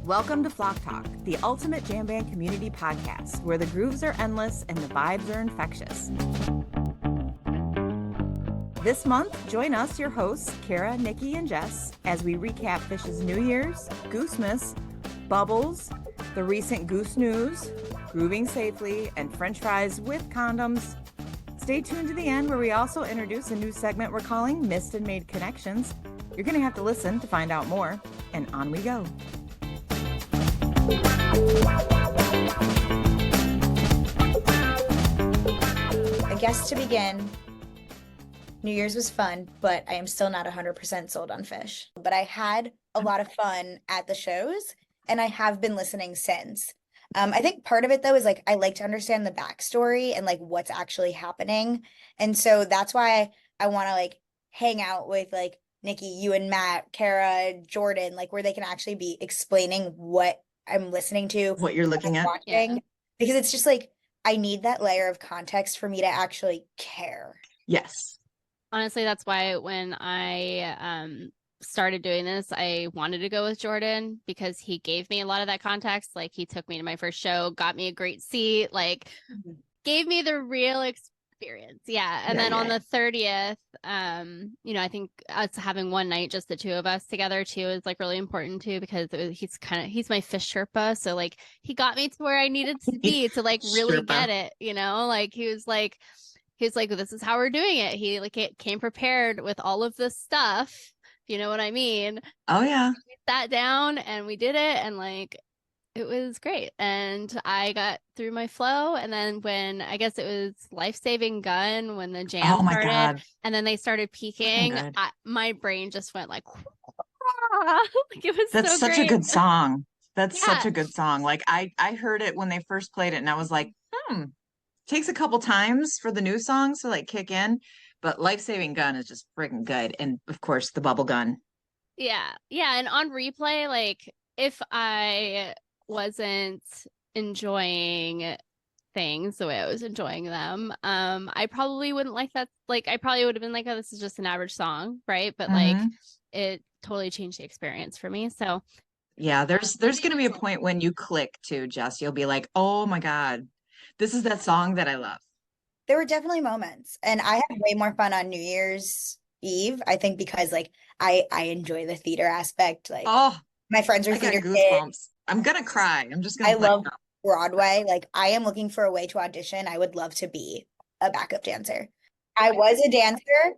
Welcome to Flock Talk, the ultimate jam band community podcast, where the grooves are endless and the vibes are infectious. This month, join us, your hosts, Kara, Niki, and Jess, as we recap Fish's New Year's, Goosemas, Bubbles, the recent Goose News, Grooving Safely, and French Fries with Condoms. Stay tuned to the end, where we also introduce a new segment we're calling Missed and Made Connections. You're going to have to listen to find out more, and on we go. I guess to begin, New Year's was fun, but I am still not 100% sold on Fish. But I had a lot of fun at the shows, and I have been listening since. I think part of it, though, is like I like to understand the backstory and like what's actually happening. And so that's why I want to like hang out with like Niki, you and Matt, Kara, Jordan, like where they can actually be explaining what I'm listening to, what you're looking at, watching, because it's just like I need that layer of context for me to actually care. Yes. Honestly, that's why when I started doing this, I wanted to go with Jordan because he gave me a lot of that context. Like he took me to my first show, got me a great seat, like gave me the real experience. Yeah. And then on the 30th, I think us having one night, just the two of us together too, is like really important too, because he's my Fish Sherpa. So like he got me to where I needed to be to like really get it, like he was like, this is how we're doing it. He like came prepared with all of this stuff. You know what I mean? Oh yeah. We sat down and we did it, and like it was great. And I got through my flow, and then when I guess it was Life Saving Gun when the jam started, God. and then they started peaking, my brain just went like, like it was. That's so such great. a good song. That's such a good song. Like I heard it when they first played it, and I was like, takes a couple times for the new songs to like kick in. But Life Saving Gun is just freaking good. And of course, the bubble gun. Yeah. Yeah. And on replay, like if I wasn't enjoying things the way I was enjoying them, I probably wouldn't like that. Like I probably would have been like, oh, this is just an average song. Right. But like it totally changed the experience for me. So yeah, there's going to be a point when you click too, Jess. You'll be like, oh my God, this is that song that I love. There were definitely moments, and I had way more fun on New Year's Eve, I think, because like I enjoy the theater aspect. Like my friends are theater kids. I'm gonna cry. I'm just gonna. I love Broadway. Like I am looking for a way to audition. I would love to be a backup dancer. I was a dancer.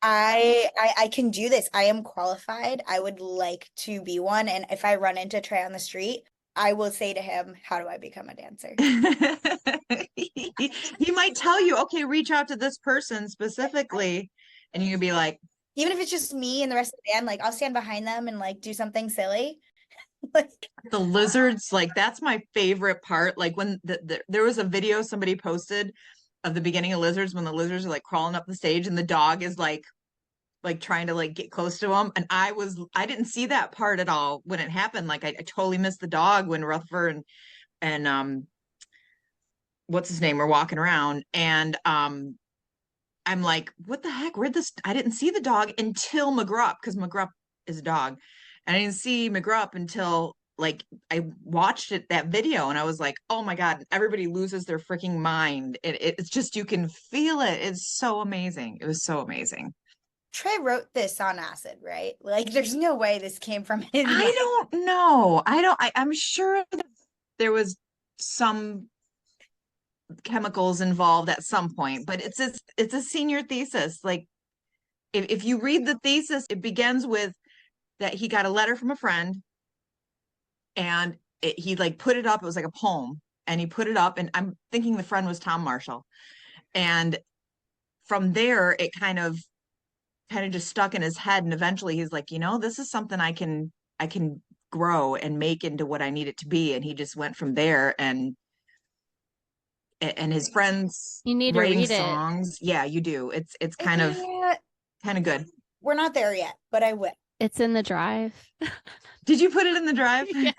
I can do this. I am qualified. I would like to be one. And if I run into Trey on the street, I will say to him, how do I become a dancer? He might tell you, okay, reach out to this person specifically. And you can be like, even if it's just me and the rest of the band, like I'll stand behind them and like do something silly. Like the lizards, like that's my favorite part. Like when there was a video somebody posted of the beginning of Lizards, when the lizards are like crawling up the stage and the dog is like trying to like get close to them. And I didn't see that part at all when it happened. Like I totally missed the dog when Rutherford and what's his name were walking around. And I'm like, what the heck? I didn't see the dog until McGrupp, because McGrupp is a dog. And I didn't see McGrupp until like I watched that video, and I was like, oh my God, everybody loses their freaking mind. It's just, you can feel it. It's so amazing. It was so amazing. Trey wrote this on acid, right? Like there's no way this came from his mind. I don't know. I'm sure that there was some chemicals involved at some point, but it's a senior thesis. Like if you read the thesis, it begins with that he got a letter from a friend, and he like put it up. It was like a poem, and he put it up, and I'm thinking the friend was Tom Marshall. And from there, it kind of just stuck in his head. And eventually he's like, this is something I can grow and make into what I need it to be. And he just went from there, and his friends you need writing to read songs. Yeah, you do. It's kind of good. We're not there yet, but I will. It's in the drive. Did you put it in the drive? Yeah.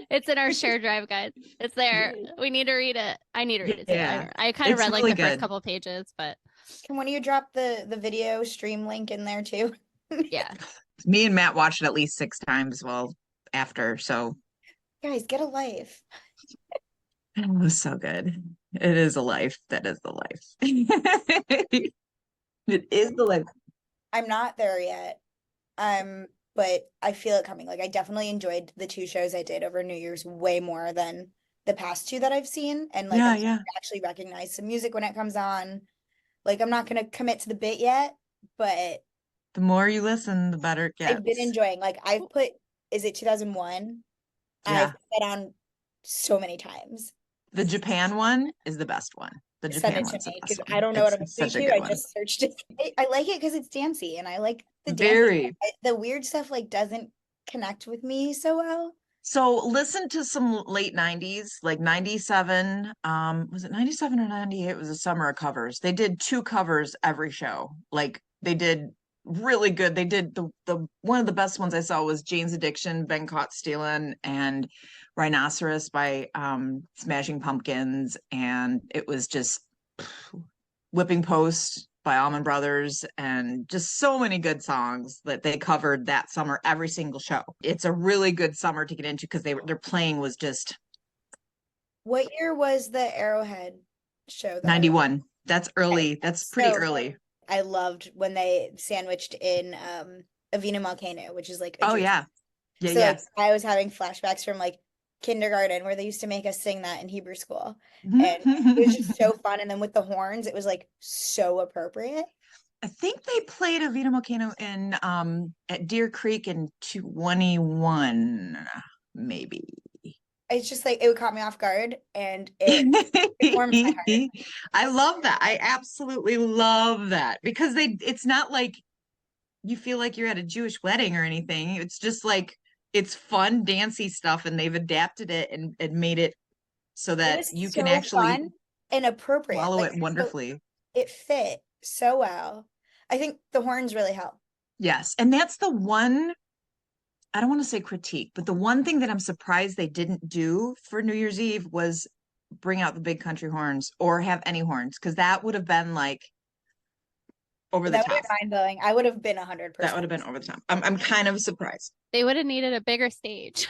It's in our share drive, guys. It's there. We need to read it. I need to read it too. Yeah. I kind of read like the first couple of pages, but can one of you drop the video stream link in there too? Yeah. Me and Matt watched it at least 6 times while after. So Guys, get a life. it was so good. It is a life. That is the life. It is the life. I'm not there yet. But I feel it coming. Like I definitely enjoyed the 2 shows I did over New Year's way more than the past 2 that I've seen. And like Yeah, I'm yeah. actually recognize some music when it comes on. Like I'm not gonna commit to the bit yet, but The more you listen, the better it I've been gets. enjoying. Like I've put, is it 2001? I've Yeah. put that on so many times. The Japan one is the best one. The Send Japan it to one's the me best because I one. don't know what I'm It's listening such a to. good I one. just searched it. I like it because it's dancey and I like the dancey. Very. The weird stuff like doesn't connect with me so well. So listen to some late 90s, like 97. Was it 97 or 98? It was a summer of covers. They did 2 covers every show. Like they did really good. They did the one of the best ones I saw was Jane's Addiction, Been Caught Stealing, and Rhinoceros by Smashing Pumpkins. And it was just Whipping Post by Allman Brothers, and just so many good songs that they covered that summer, every single show. It's a really good summer to get into because their playing was just What year was the Arrowhead show that I went? 91. That's early. That's pretty So early. I loved when they sandwiched in Avena Malcano, which is like a Oh Jewish. yeah. Yeah, So yeah. like I was having flashbacks from like kindergarten where they used to make us sing that in Hebrew school. And it was just so fun. And then with the horns, it was like so appropriate. I think they played Avita Volcano in at Deer Creek in 21, maybe. It's just like it caught me off guard and it warmed my heart. I love that. I absolutely love that because it's not like you feel like you're at a Jewish wedding or anything. It's just like it's fun, dancey stuff, and they've adapted it and made it so It that was you can so actually fun and appropriate. follow Like it wonderfully. it fit so well. I think the horns really help. Yes. And that's the one, I don't want to say critique, but the one thing that I'm surprised they didn't do for New Year's Eve was bring out the big country horns or have any horns, because that would have been like over the That would top. have been mind blowing. I would have been 100%. That would have been over the top. I'm kind of surprised. They would have needed a bigger stage.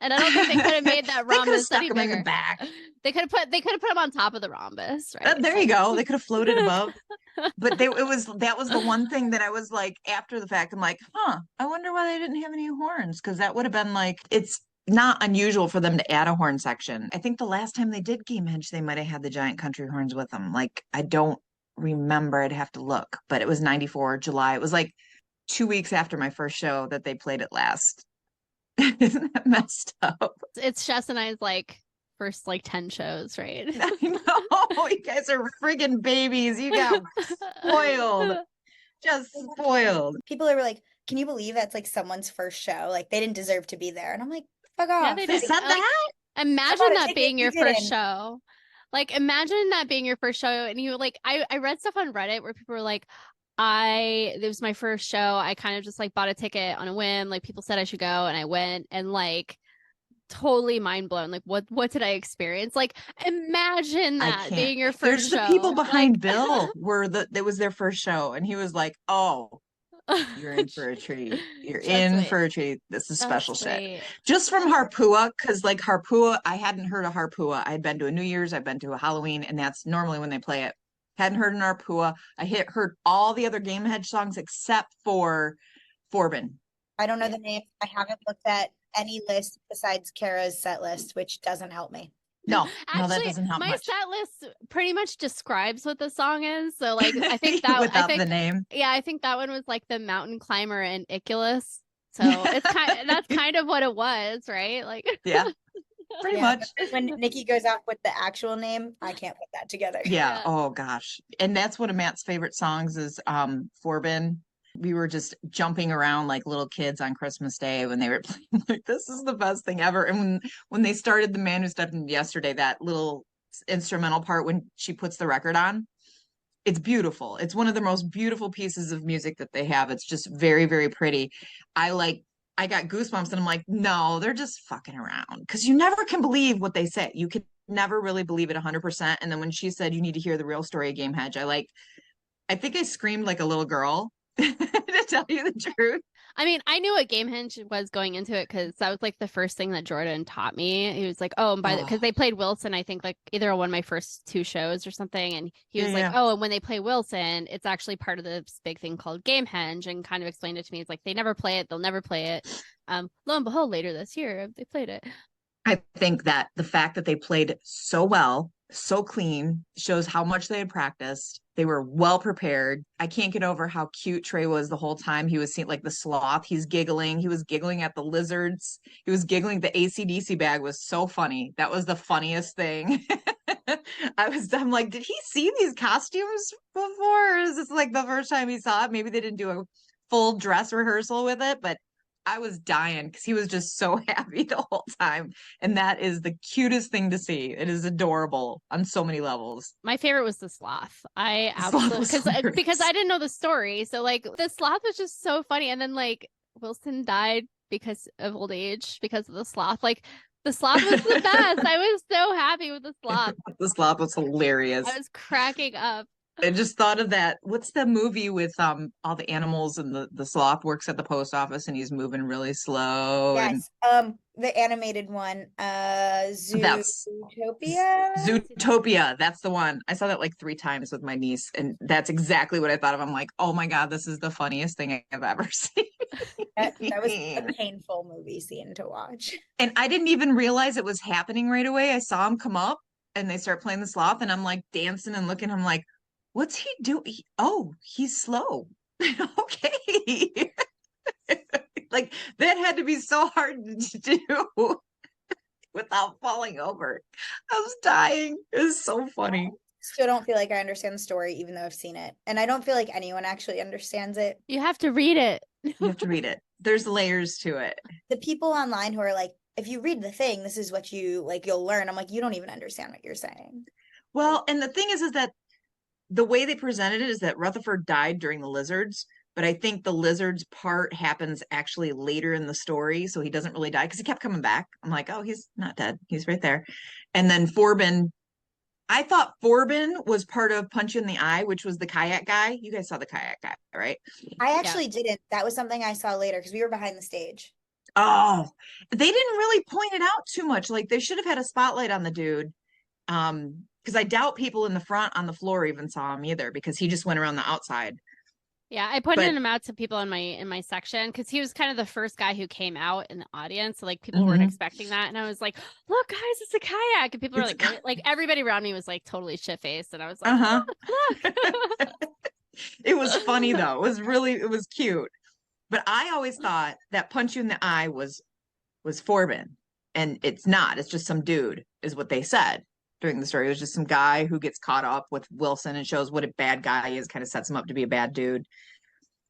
And I don't think they could have made that They could have rhombus stuck any them in the bigger. back. They could have put them on top of the rhombus, right? There you go. They could have floated above. But that was the one thing that I was like, after the fact, I'm like, I wonder why they didn't have any horns, because that would have been like, it's not unusual for them to add a horn section. I think the last time they did Game Edge, they might have had the giant country horns with them. Like, I don't remember. I'd have to look, but it was 94 July. It was like 2 weeks after my first show that they played it last. Isn't that messed up? It's Jess and I's like first like 10 shows, right? I know. You guys are friggin' babies. You got spoiled. Just spoiled. People are like, can you believe that's like someone's first show? Like they didn't deserve to be there. And I'm like, fuck off. Yeah, they They did. said Like, that? imagine bought a that ticket, being you your first didn't. show. Like imagine that being your first show and you like I read stuff on Reddit where people were like, it was my first show. I kind of just like bought a ticket on a whim. Like people said I should go and I went and like totally mind blown. Like what did I experience? Like imagine I that can't. being your There's first the show. people behind Like, Bill that was their first show, and he was like, "Oh, you're in for a treat. You're Just in wait. for a treat. This is Just special shit." wait. Just from Harpua, because like Harpua, I hadn't heard of Harpua. I had been to a New Year's, I've been to a Halloween, and that's normally when they play it. Hadn't heard an Harpua. Heard all the other Game Hedge songs except for Forbin. I don't know the name. I haven't looked at any list besides Kara's set list, which doesn't help me. No, Actually, that doesn't help my much. set list pretty much describes what the song is. So like I think that without the name. Yeah, I think that one was like the mountain climber and Iculus. So it's that's kind of what it was, right? Like Yeah. Pretty much. When Niki goes off with the actual name, I can't put that together. Yeah. Oh gosh. And that's one of Matt's favorite songs is Forbin. We were just jumping around like little kids on Christmas Day when they were playing. Like, this is the best thing ever. And when they started The Man Who Stepped In Yesterday, that little instrumental part when she puts the record on, it's beautiful. It's one of the most beautiful pieces of music that they have. It's just very, very pretty. I got goosebumps and I'm like, no, they're just fucking around. Because you never can believe what they say. You can never really believe it 100%. And then when she said you need to hear the real story of Game Hedge, I think I screamed like a little girl. To tell you the truth. I mean, I knew what Gamehenge was going into it because that was like the first thing that Jordan taught me. He was like, "Oh, and by the because they played Wilson, I think like either on one of my first 2 shows or something." And he was like, "Oh, and when they play Wilson, it's actually part of this big thing called Gamehenge," and kind of explained it to me. It's like they never play it, they'll never play it. Lo and behold, later this year they played it. I think that the fact that they played so well, so clean, shows how much they had practiced. They were well prepared. I can't get over how cute Trey was the whole time. He was seeing like the sloth. He's giggling. He was giggling at the lizards. He was giggling. The AC/DC bag was so funny. That was the funniest thing. I'm like, did he see these costumes before? Or is this like the first time he saw it? Maybe they didn't do a full dress rehearsal with it, but I was dying because he was just so happy the whole time. And that is the cutest thing to see. It is adorable on so many levels. My favorite was the sloth. I absolutely because I didn't know the story. So like the sloth was just so funny. And then like Wilson died because of old age because of the sloth. Like the sloth was the best. I was so happy with the sloth. The sloth was hilarious. I was cracking up. I just thought of that. What's the movie with all the animals and the sloth works at the post office and he's moving really slow? Yes. The animated one, That's Zootopia. Zootopia. That's the one. I saw that like 3 times with my niece, and that's exactly what I thought of. I'm like, oh my God, this is the funniest thing I've ever seen. That was a painful movie scene to watch. And I didn't even realize it was happening right away. I saw him come up and they start playing the sloth, and I'm like dancing and looking. I'm like, what's he doing? Oh, he's slow. Okay. Like that had to be so hard to do without falling over. I was dying. It was so funny. Still don't feel like I understand the story, even though I've seen it. And I don't feel like anyone actually understands it. You have to read it. You have to read it. There's layers to it. The people online who are like, if you read the thing, this is what you like, you'll learn. I'm like, you don't even understand what you're saying. Well, and the thing is that the way they presented it is that Rutherford died during the lizards, but I think the lizards part happens actually later in the story, so he doesn't really die because he kept coming back. I'm like, oh, he's not dead. He's right there. And then Forbin, I thought Forbin was part of Punch You in the Eye, which was the kayak guy. You guys saw the kayak guy, right? I actually didn't. That was something I saw later because we were behind the stage. Oh, they didn't really point it out too much. Like they should have had a spotlight on the dude. Because I doubt people in the front on the floor even saw him either because he just went around the outside. Yeah, I pointed him out to people in my section because he was kind of the first guy who came out in the audience. So like people weren't expecting that, and I was like, "Look, guys, it's a kayak!" And people were like, "What?" Like everybody around me was like totally shit faced, and I was like, "Look." It was funny though. It was cute. But I always thought that Punch You in the Eye was Forbin, and it's not. It's just some dude, is what they said during the story. It was just some guy who gets caught up with Wilson and shows what a bad guy is, kind of sets him up to be a bad dude.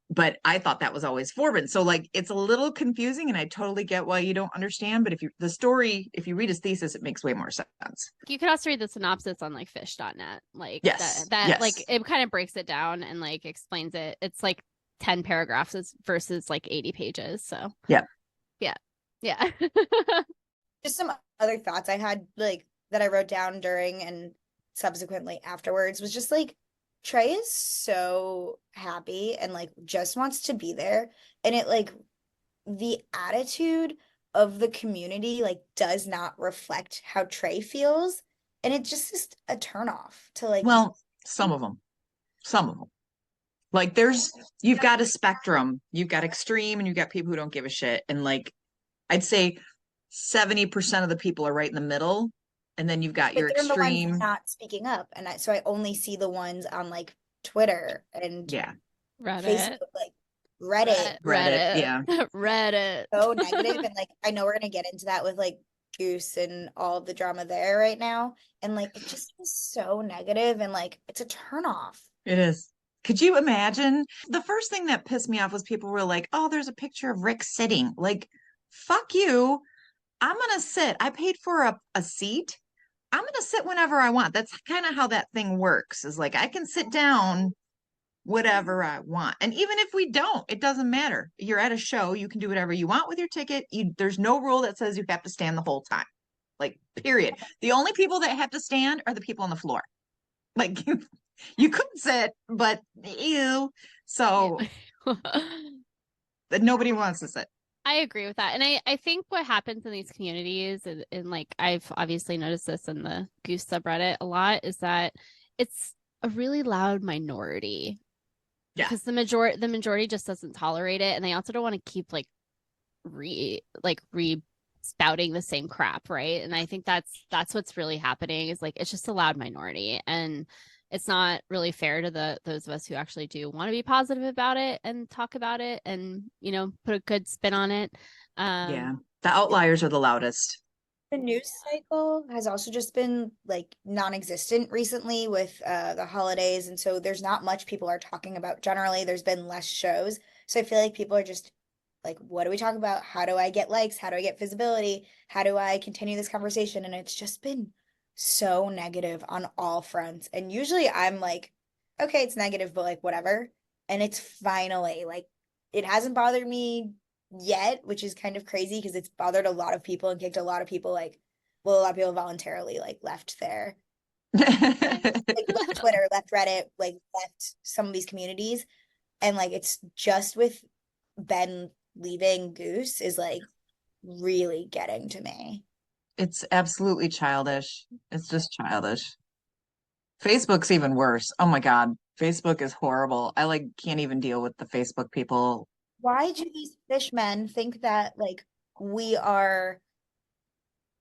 But I thought that was always Forbin. So like it's a little confusing, and I totally get why you don't understand. But if you read his thesis, it makes way more sense. You could also read the synopsis on like fish.net. Like yes. like it kind of breaks it down and like explains it. It's like 10 paragraphs versus like 80 pages. So yeah. Just some other thoughts I had like that I wrote down during and subsequently afterwards was just like Trey is so happy and like just wants to be there, and it like the attitude of the community like does not reflect how Trey feels, and it just a turnoff to like. Well, some of them like you've got a spectrum. You've got extreme and you've got people who don't give a shit, and like I'd say 70% of the people are right in the middle. And then you've got your extreme. The ones not speaking up, and so I only see the ones on like Twitter and Reddit. Facebook, like Reddit, yeah, Reddit. So negative, and like I know we're gonna get into that with like Goose and all the drama there right now, and like it just is so negative, and like it's a turnoff. It is. Could you imagine? The first thing that pissed me off was people were like, "Oh, there's a picture of Rick sitting." Like, fuck you. I'm gonna sit. I paid for a seat. I'm going to sit whenever I want. That's kind of how that thing works, is like I can sit down whatever I want. And even if we don't, it doesn't matter. You're at a show. You can do whatever you want with your ticket. There's no rule that says you have to stand the whole time. Like, period. The only people that have to stand are the people on the floor. Like, you could sit, but ew. So that nobody wants to sit. I agree with that. And I think what happens in these communities, and like I've obviously noticed this in the Goose subreddit a lot, is that it's a really loud minority. Yeah. Because the majority just doesn't tolerate it. And they also don't want to keep like re spouting the same crap, right? And I think that's what's really happening is like it's just a loud minority. And it's not really fair to those of us who actually do want to be positive about it and talk about it and, you know, put a good spin on it. Yeah. The outliers are the loudest. The news cycle has also just been like non-existent recently with the holidays, and so there's not much people are talking about generally. There's been less shows. So I feel like people are just like, what do we talk about? How do I get likes? How do I get visibility? How do I continue this conversation? And it's just been so negative on all fronts. And usually I'm like, okay, it's negative, but like whatever. And it's finally like it hasn't bothered me yet, which is kind of crazy because it's bothered a lot of people and kicked a lot of people like, well, a lot of people voluntarily like left their like left Twitter, left Reddit, like left some of these communities. And like it's just with Ben leaving Goose is like really getting to me. It's absolutely childish. It's just childish. Facebook's even worse. Oh my God. Facebook is horrible. I like can't even deal with the Facebook people. Why do these fishmen think that like we are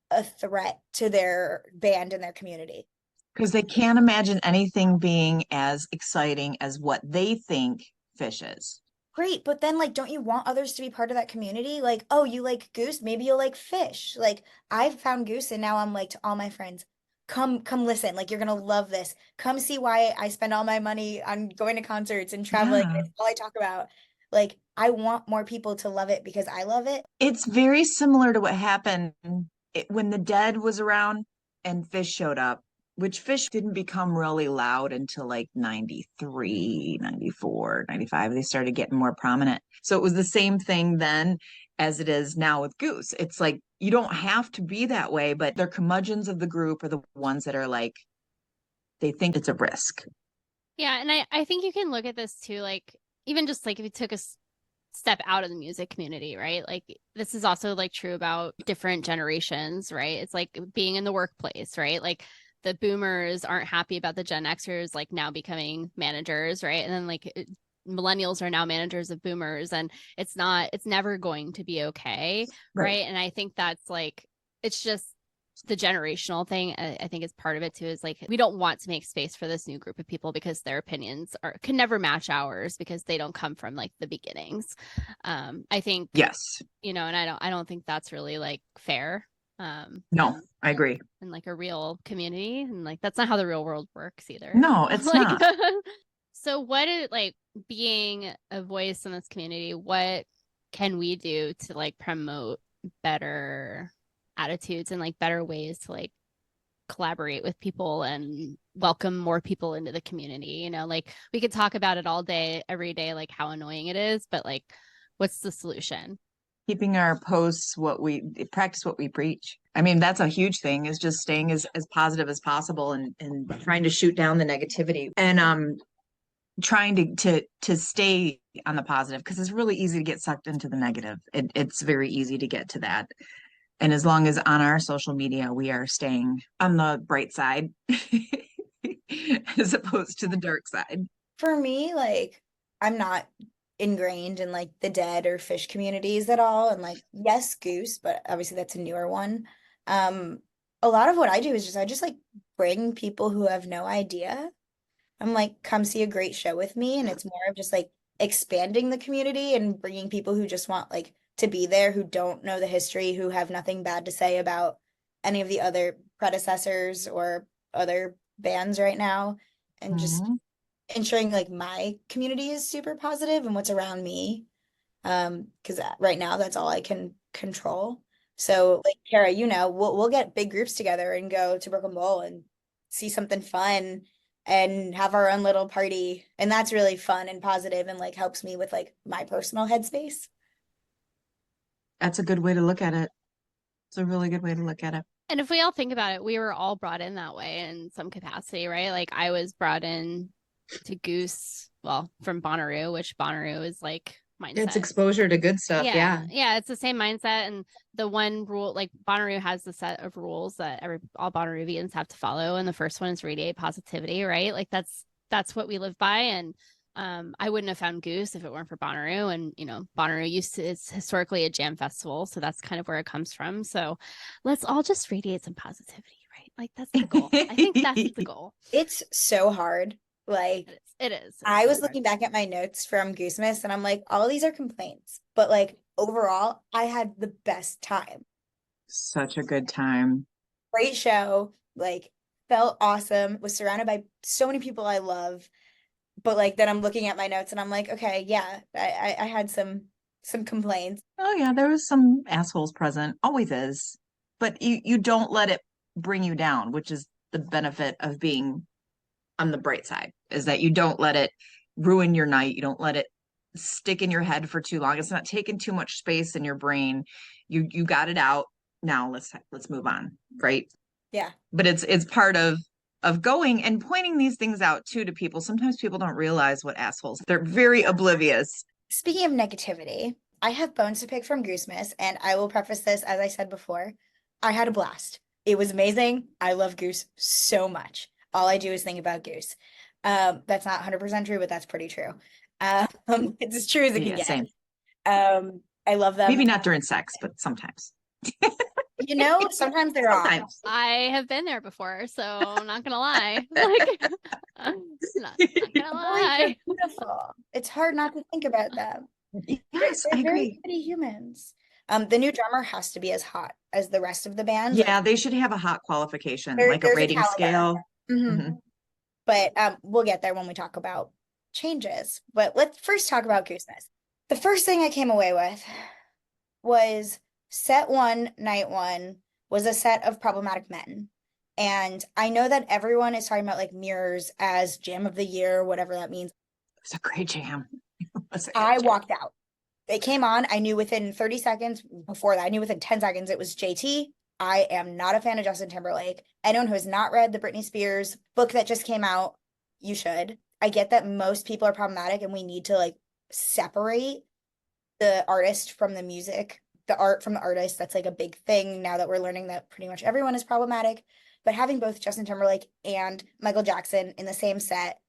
a threat to their band and their community? Because they can't imagine anything being as exciting as what they think fish is. Great, but then like don't you want others to be part of that community? Like, oh, you like Goose, maybe you'll like fish. Like I've found Goose and now I'm like to all my friends, come listen. Like you're gonna love this. Come see why I spend all my money on going to concerts and traveling. Yeah. It's all I talk about. Like I want more people to love it because I love it. It's very similar to what happened when the Dead was around and Fish showed up, which Fish didn't become really loud until like 93, 94, 95. They started getting more prominent. So it was the same thing then as it is now with Goose. It's like you don't have to be that way, but they're curmudgeons of the group are the ones that are like, they think it's a risk. Yeah, and I think you can look at this too, like even just like if you took a step out of the music community, right? Like this is also like true about different generations, right? It's like being in the workplace, right? Like the boomers aren't happy about the Gen Xers like now becoming managers, right? And then like millennials are now managers of boomers, and it's never going to be okay, right? And I think that's like it's just the generational thing. I think is part of it too, is like we don't want to make space for this new group of people because their opinions can never match ours because they don't come from like the beginnings. I think Yes. you know, and I don't think that's really like fair. No, I agree. In like a real community, and like that's not how the real world works either. No, it's like, not. So what is like being a voice in this community, what can we do to like promote better attitudes and like better ways to like collaborate with people and welcome more people into the community? You know, like we could talk about it all day, every day, like how annoying it is, but like what's the solution? Keeping our posts practice what we preach. I mean, that's a huge thing, is just staying as positive as possible and trying to shoot down the negativity and trying to stay on the positive, because it's really easy to get sucked into the negative. It's very easy to get to that. And as long as on our social media, we are staying on the bright side as opposed to the dark side. For me, like I'm not ingrained in like the Dead or Fish communities at all. And like, yes, Goose, but obviously that's a newer one. A lot of what I do is just I just like bring people who have no idea. I'm like, come see a great show with me. And it's more of just like expanding the community and bringing people who just want like to be there, who don't know the history, who have nothing bad to say about any of the other predecessors or other bands right now. And just ensuring like my community is super positive and what's around me. Because right now that's all I can control. So like Kara, you know, we'll get big groups together and go to Brooklyn Bowl and see something fun and have our own little party. And that's really fun and positive and like helps me with like my personal headspace. That's a good way to look at it. It's a really good way to look at it. And if we all think about it, we were all brought in that way in some capacity, right? Like I was brought in to Goose, well, from Bonnaroo, which Bonnaroo is like mindset. It's exposure to good stuff. Yeah. Yeah, it's the same mindset. And the one rule, like Bonnaroo has the set of rules that all Bonnaroovians have to follow, and the first one is radiate positivity, right? Like that's what we live by. And I wouldn't have found Goose if it weren't for Bonnaroo. And Bonnaroo it's historically a jam festival, so that's kind of where it comes from. So let's all just radiate some positivity, right? Like that's the goal. I think that's the goal. It's so hard. Like it is. I was looking back at my notes from Goosemas and I'm like, all these are complaints, but like overall, I had the best time. Such a good time. Great show. Like felt awesome. Was surrounded by so many people I love. But like then I'm looking at my notes and I'm like, okay, yeah, I had some complaints. Oh yeah, there was some assholes present. Always is. But you don't let it bring you down, which is the benefit of being on the bright side, is that you don't let it ruin your night. You don't let it stick in your head for too long. It's not taking too much space in your brain. You got it out. Now let's move on, right? Yeah. But it's part of going and pointing these things out too to people. Sometimes people don't realize what assholes. They're very oblivious. Speaking of negativity, I have bones to pick from Goosemas, and I will preface this, as I said before, I had a blast. It was amazing. I love Goose so much. All I do is think about Goose. That's not 100% true, but that's pretty true. It's as true as it can get. Same. I love them. Maybe not during sex, but sometimes. Sometimes they're sometimes. I have been there before, so I'm not gonna lie. Like, I'm not gonna lie. Beautiful. It's hard not to think about them. Yes, they're I very agree. pretty humans. The new drummer has to be as hot as the rest of the band. Yeah, they should have a hot qualification, like a there's rating caliber. scale. Mm-hmm. But we'll get there when we talk about changes. But let's first talk about Goosemas. The first thing I came away with was set 1, night 1 was a set of problematic men. And I know that everyone is talking about like Mirrors as jam of the year, whatever that means. It's a great jam. I walked out. It came on. I knew within 30 seconds before that, I knew within 10 seconds it was JT. I am not a fan of Justin Timberlake. Anyone who has not read the Britney Spears book that just came out, you should. I get that most people are problematic and we need to like separate the artist from the music, the art from the artist. That's like a big thing now that we're learning that pretty much everyone is problematic. But having both Justin Timberlake and Michael Jackson in the same set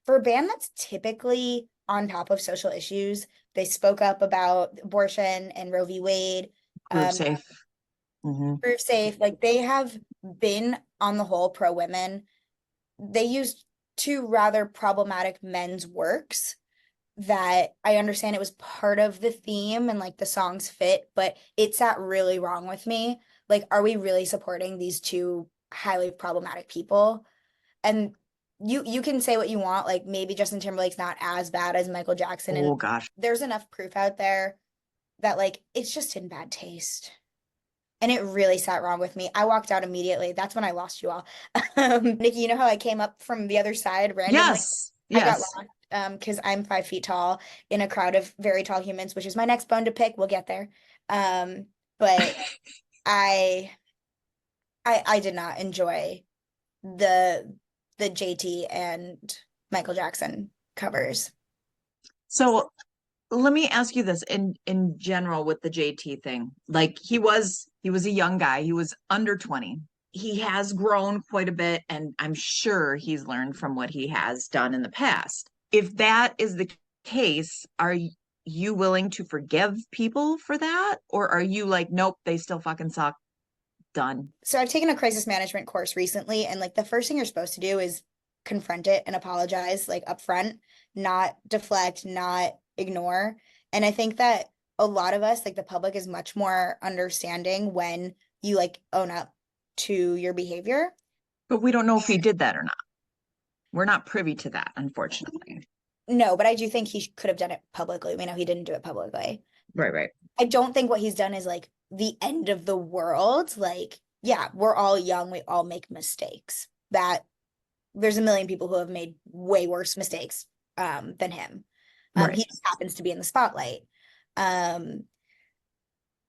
for a band that's typically on top of social issues, they spoke up about abortion and Roe v. Wade. Proof safe. Proof safe. Like they have been on the whole pro women. They used 2 rather problematic men's works that I understand it was part of the theme and like the songs fit, but it sat really wrong with me. Like, are we really supporting these 2 highly problematic people? And you can say what you want, like maybe Justin Timberlake's not as bad as Michael Jackson. Oh and gosh. There's enough proof out there that like it's just in bad taste. And it really sat wrong with me. I walked out immediately. That's when I lost you all. Niki, you know how I came up from the other side randomly? Yes. I got lost because I'm 5 feet tall in a crowd of very tall humans, which is my next bone to pick. We'll get there. But I did not enjoy the JT and Michael Jackson covers. So let me ask you this in general with the JT thing. Like he was a young guy. He was under 20. He has grown quite a bit, and I'm sure he's learned from what he has done in the past. If that is the case, are you willing to forgive people for that? Or are you like, nope, they still fucking suck? Done. So I've taken a crisis management course recently, and like the first thing you're supposed to do is confront it and apologize like upfront, not deflect, not ignore. And I think that a lot of us, like the public, is much more understanding when you like own up to your behavior. But we don't know if he did that or not. We're not privy to that, unfortunately. No, but I do think he could have done it publicly. We know he didn't do it publicly. Right. I don't think what he's done is like the end of the world. Like, yeah, we're all young. We all make mistakes. That there's a million people who have made way worse mistakes than him. Right. He just happens to be in the spotlight.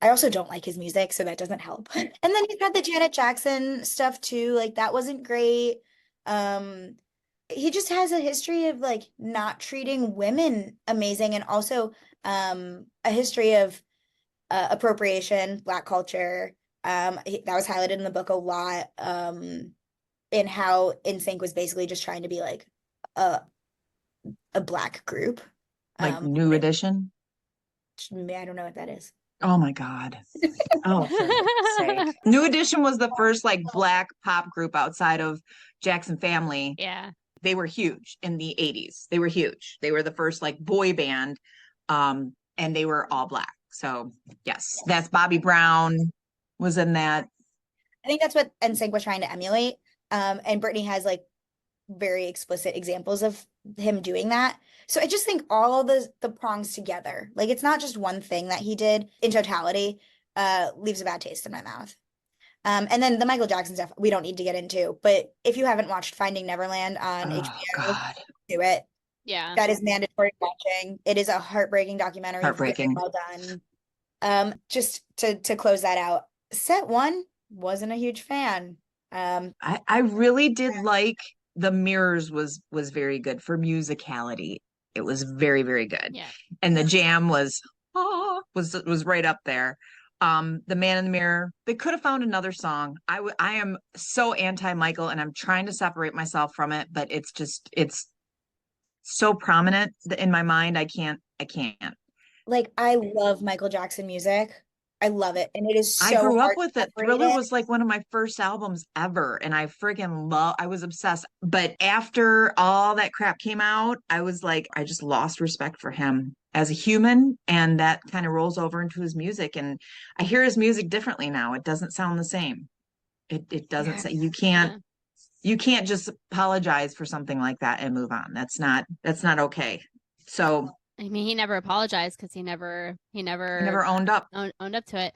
I also don't like his music, so that doesn't help. And then he's got the Janet Jackson stuff too. Like that wasn't great. he just has a history of like not treating women amazing, and also a history of appropriation, Black culture. That was highlighted in the book a lot, in how NSYNC was basically just trying to be like a Black group. Like New Edition. I don't know what that is. Oh my God. Oh, for God's sake. New Edition was the first like Black pop group outside of Jackson Family. Yeah. They were huge in the 80s. They were huge. They were the first like boy band. And they were all Black. So yes, that's Bobby Brown was in that. I think that's what NSYNC was trying to emulate. And Britney has like very explicit examples of him doing that. So I just think all of the prongs together, like it's not just one thing that he did in totality, leaves a bad taste in my mouth. And then the Michael Jackson stuff we don't need to get into, but if you haven't watched Finding Neverland on HBO, God. do it. Yeah. That is mandatory watching. It is a heartbreaking documentary. Heartbreaking. Very well done. Just to close that out, set one, wasn't a huge fan. I really did like the Mirrors was very good for musicality. It was very, very good. Yeah. And the Jam was right up there. The Man in the Mirror, they could have found another song. I am so anti Michael, and I'm trying to separate myself from it, but it's so prominent in my mind. I can't. Like, I love Michael Jackson music. I love it. And it is so I grew up hard with to it. separate Thriller it. was like one of my first albums ever. And I was obsessed. But after all that crap came out, I was like, I just lost respect for him as a human. And that kind of rolls over into his music. And I hear his music differently now. It doesn't sound the same. It doesn't say, you can't just apologize for something like that and move on. That's not okay. So I mean, he never apologized because he never owned up. owned up to it.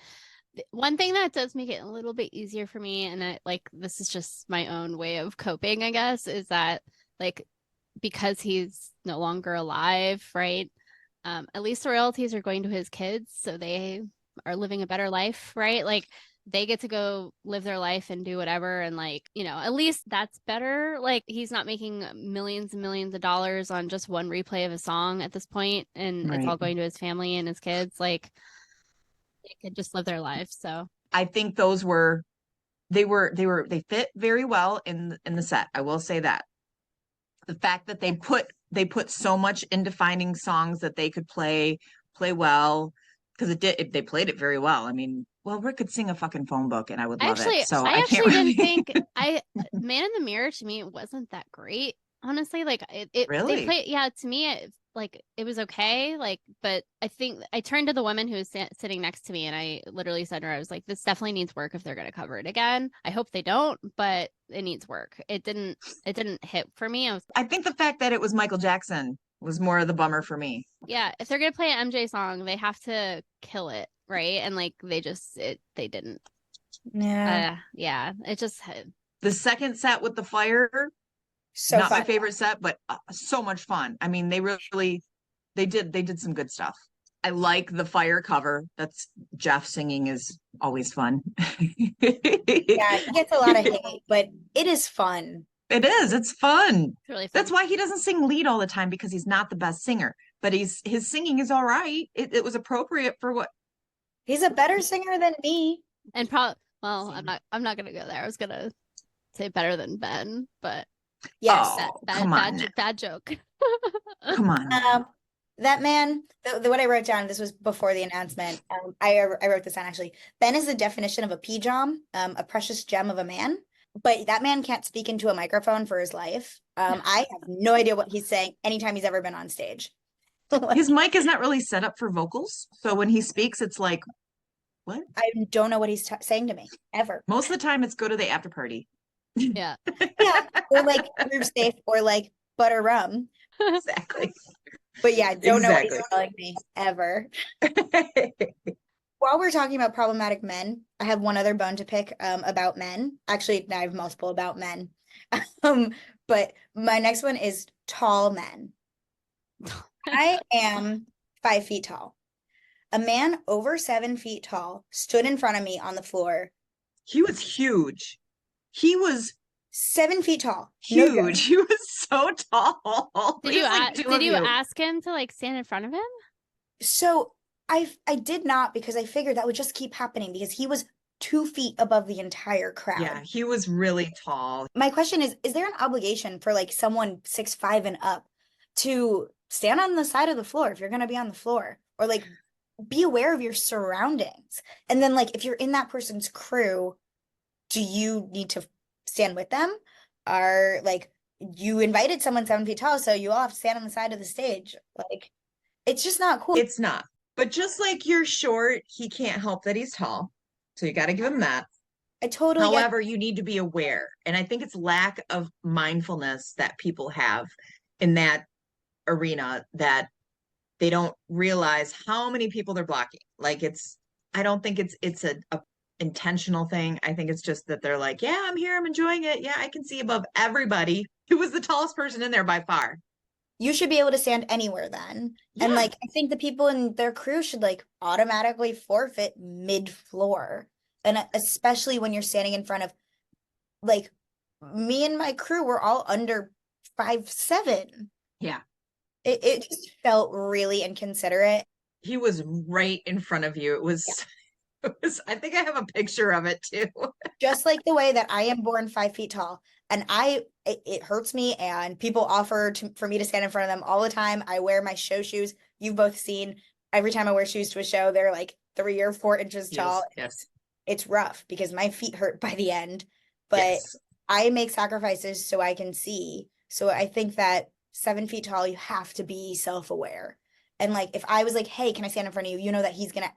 One thing that does make it a little bit easier for me, and this is just my own way of coping, I guess, is that like because he's no longer alive, right? At least the royalties are going to his kids, so they are living a better life, right? Like they get to go live their life and do whatever, and like, at least that's better. Like he's not making millions and millions of dollars on just one replay of a song at this point, and it's all going to his family and his kids. Like they could just live their life. So I think they fit very well in the set. I will say that. The fact that they put so much into finding songs that they could play well, because they played it very well. I mean, well, Rick could sing a fucking phone book and I would love it. So I can't actually really... didn't think Man in the Mirror to me wasn't that great. Honestly, like it really? They played, yeah, to me it was okay, like, but I think I turned to the woman who was sitting next to me and I literally said to her, I was like, this definitely needs work if they're going to cover it again. I hope they don't, but it needs work. It didn't hit for me. I think the fact that it was Michael Jackson was more of the bummer for me. Yeah, if they're going to play an MJ song, they have to kill it, right? And like they didn't. Yeah. Yeah, it just the second set with the fire, so not fun. my favorite set, but so much fun. I mean, they did some good stuff. I like the fire cover. That's Jeff singing is always fun. Yeah, he gets a lot of hate, but it is fun. It is. It's fun. It's really fun. That's why he doesn't sing lead all the time, because he's not the best singer. But his singing is all right. It was appropriate for what. He's a better singer than me. And well, I'm not gonna go there. I was gonna say better than Ben, but yes, bad joke. Come on. That man, what I wrote down, this was before the announcement. I wrote this down actually. Ben is the definition of a pejom, a precious gem of a man. But that man can't speak into a microphone for his life. I have no idea what he's saying anytime he's ever been on stage. His mic is not really set up for vocals. So when he speaks, it's like, what? I don't know what he's saying to me, ever. Most of the time, it's go to the after party. Yeah. Yeah. Or like Groove Safe or like Butter Rum. Exactly. But yeah, don't know what he's telling me, ever. While we're talking about problematic men, I have one other bone to pick about men. Actually, I have multiple about men. But my next one is tall men. I am 5 feet tall. A man over 7 feet tall stood in front of me on the floor. He was huge. He was 7 feet tall. No joke. Huge. He was so tall. Did He you was like two did of you you. ask him to like stand in front of him? So I did not, because I figured that would just keep happening because he was 2 feet above the entire crowd. Yeah, he was really tall. My question is there an obligation for like someone 6'5" and up to stand on the side of the floor if you're going to be on the floor, or like be aware of your surroundings? And then like if you're in that person's crew, do you need to stand with them? Or like you invited someone 7 feet tall, so you all have to stand on the side of the stage. Like it's just not cool. It's not. But just like you're short, he can't help that he's tall. So you got to give him that. I totally get. However, you need to be aware. And I think it's lack of mindfulness that people have in that arena, that they don't realize how many people they're blocking. Like I don't think it's a intentional thing. I think it's just that they're like, yeah, I'm here, I'm enjoying it. Yeah, I can see above everybody. Who was the tallest person in there by far? You should be able to stand anywhere then. And Yeah. like I think the people in their crew should like automatically forfeit mid-floor. And especially when you're standing in front of, like, me and my crew were all under 5'7". Yeah. It just felt really inconsiderate. He was right in front of you. It was, I think I have a picture of it too. Just like the way that I am born 5 feet tall, and it hurts me, and people offer for me to stand in front of them all the time. I wear my show shoes. You've both seen, every time I wear shoes to a show, they're like 3 or 4 inches tall. Yes. It's rough because my feet hurt by the end, but Yes. I make sacrifices so I can see. So I think that 7 feet tall, you have to be self-aware. And like, if I was like, hey, can I stand in front of you? You know that he's gonna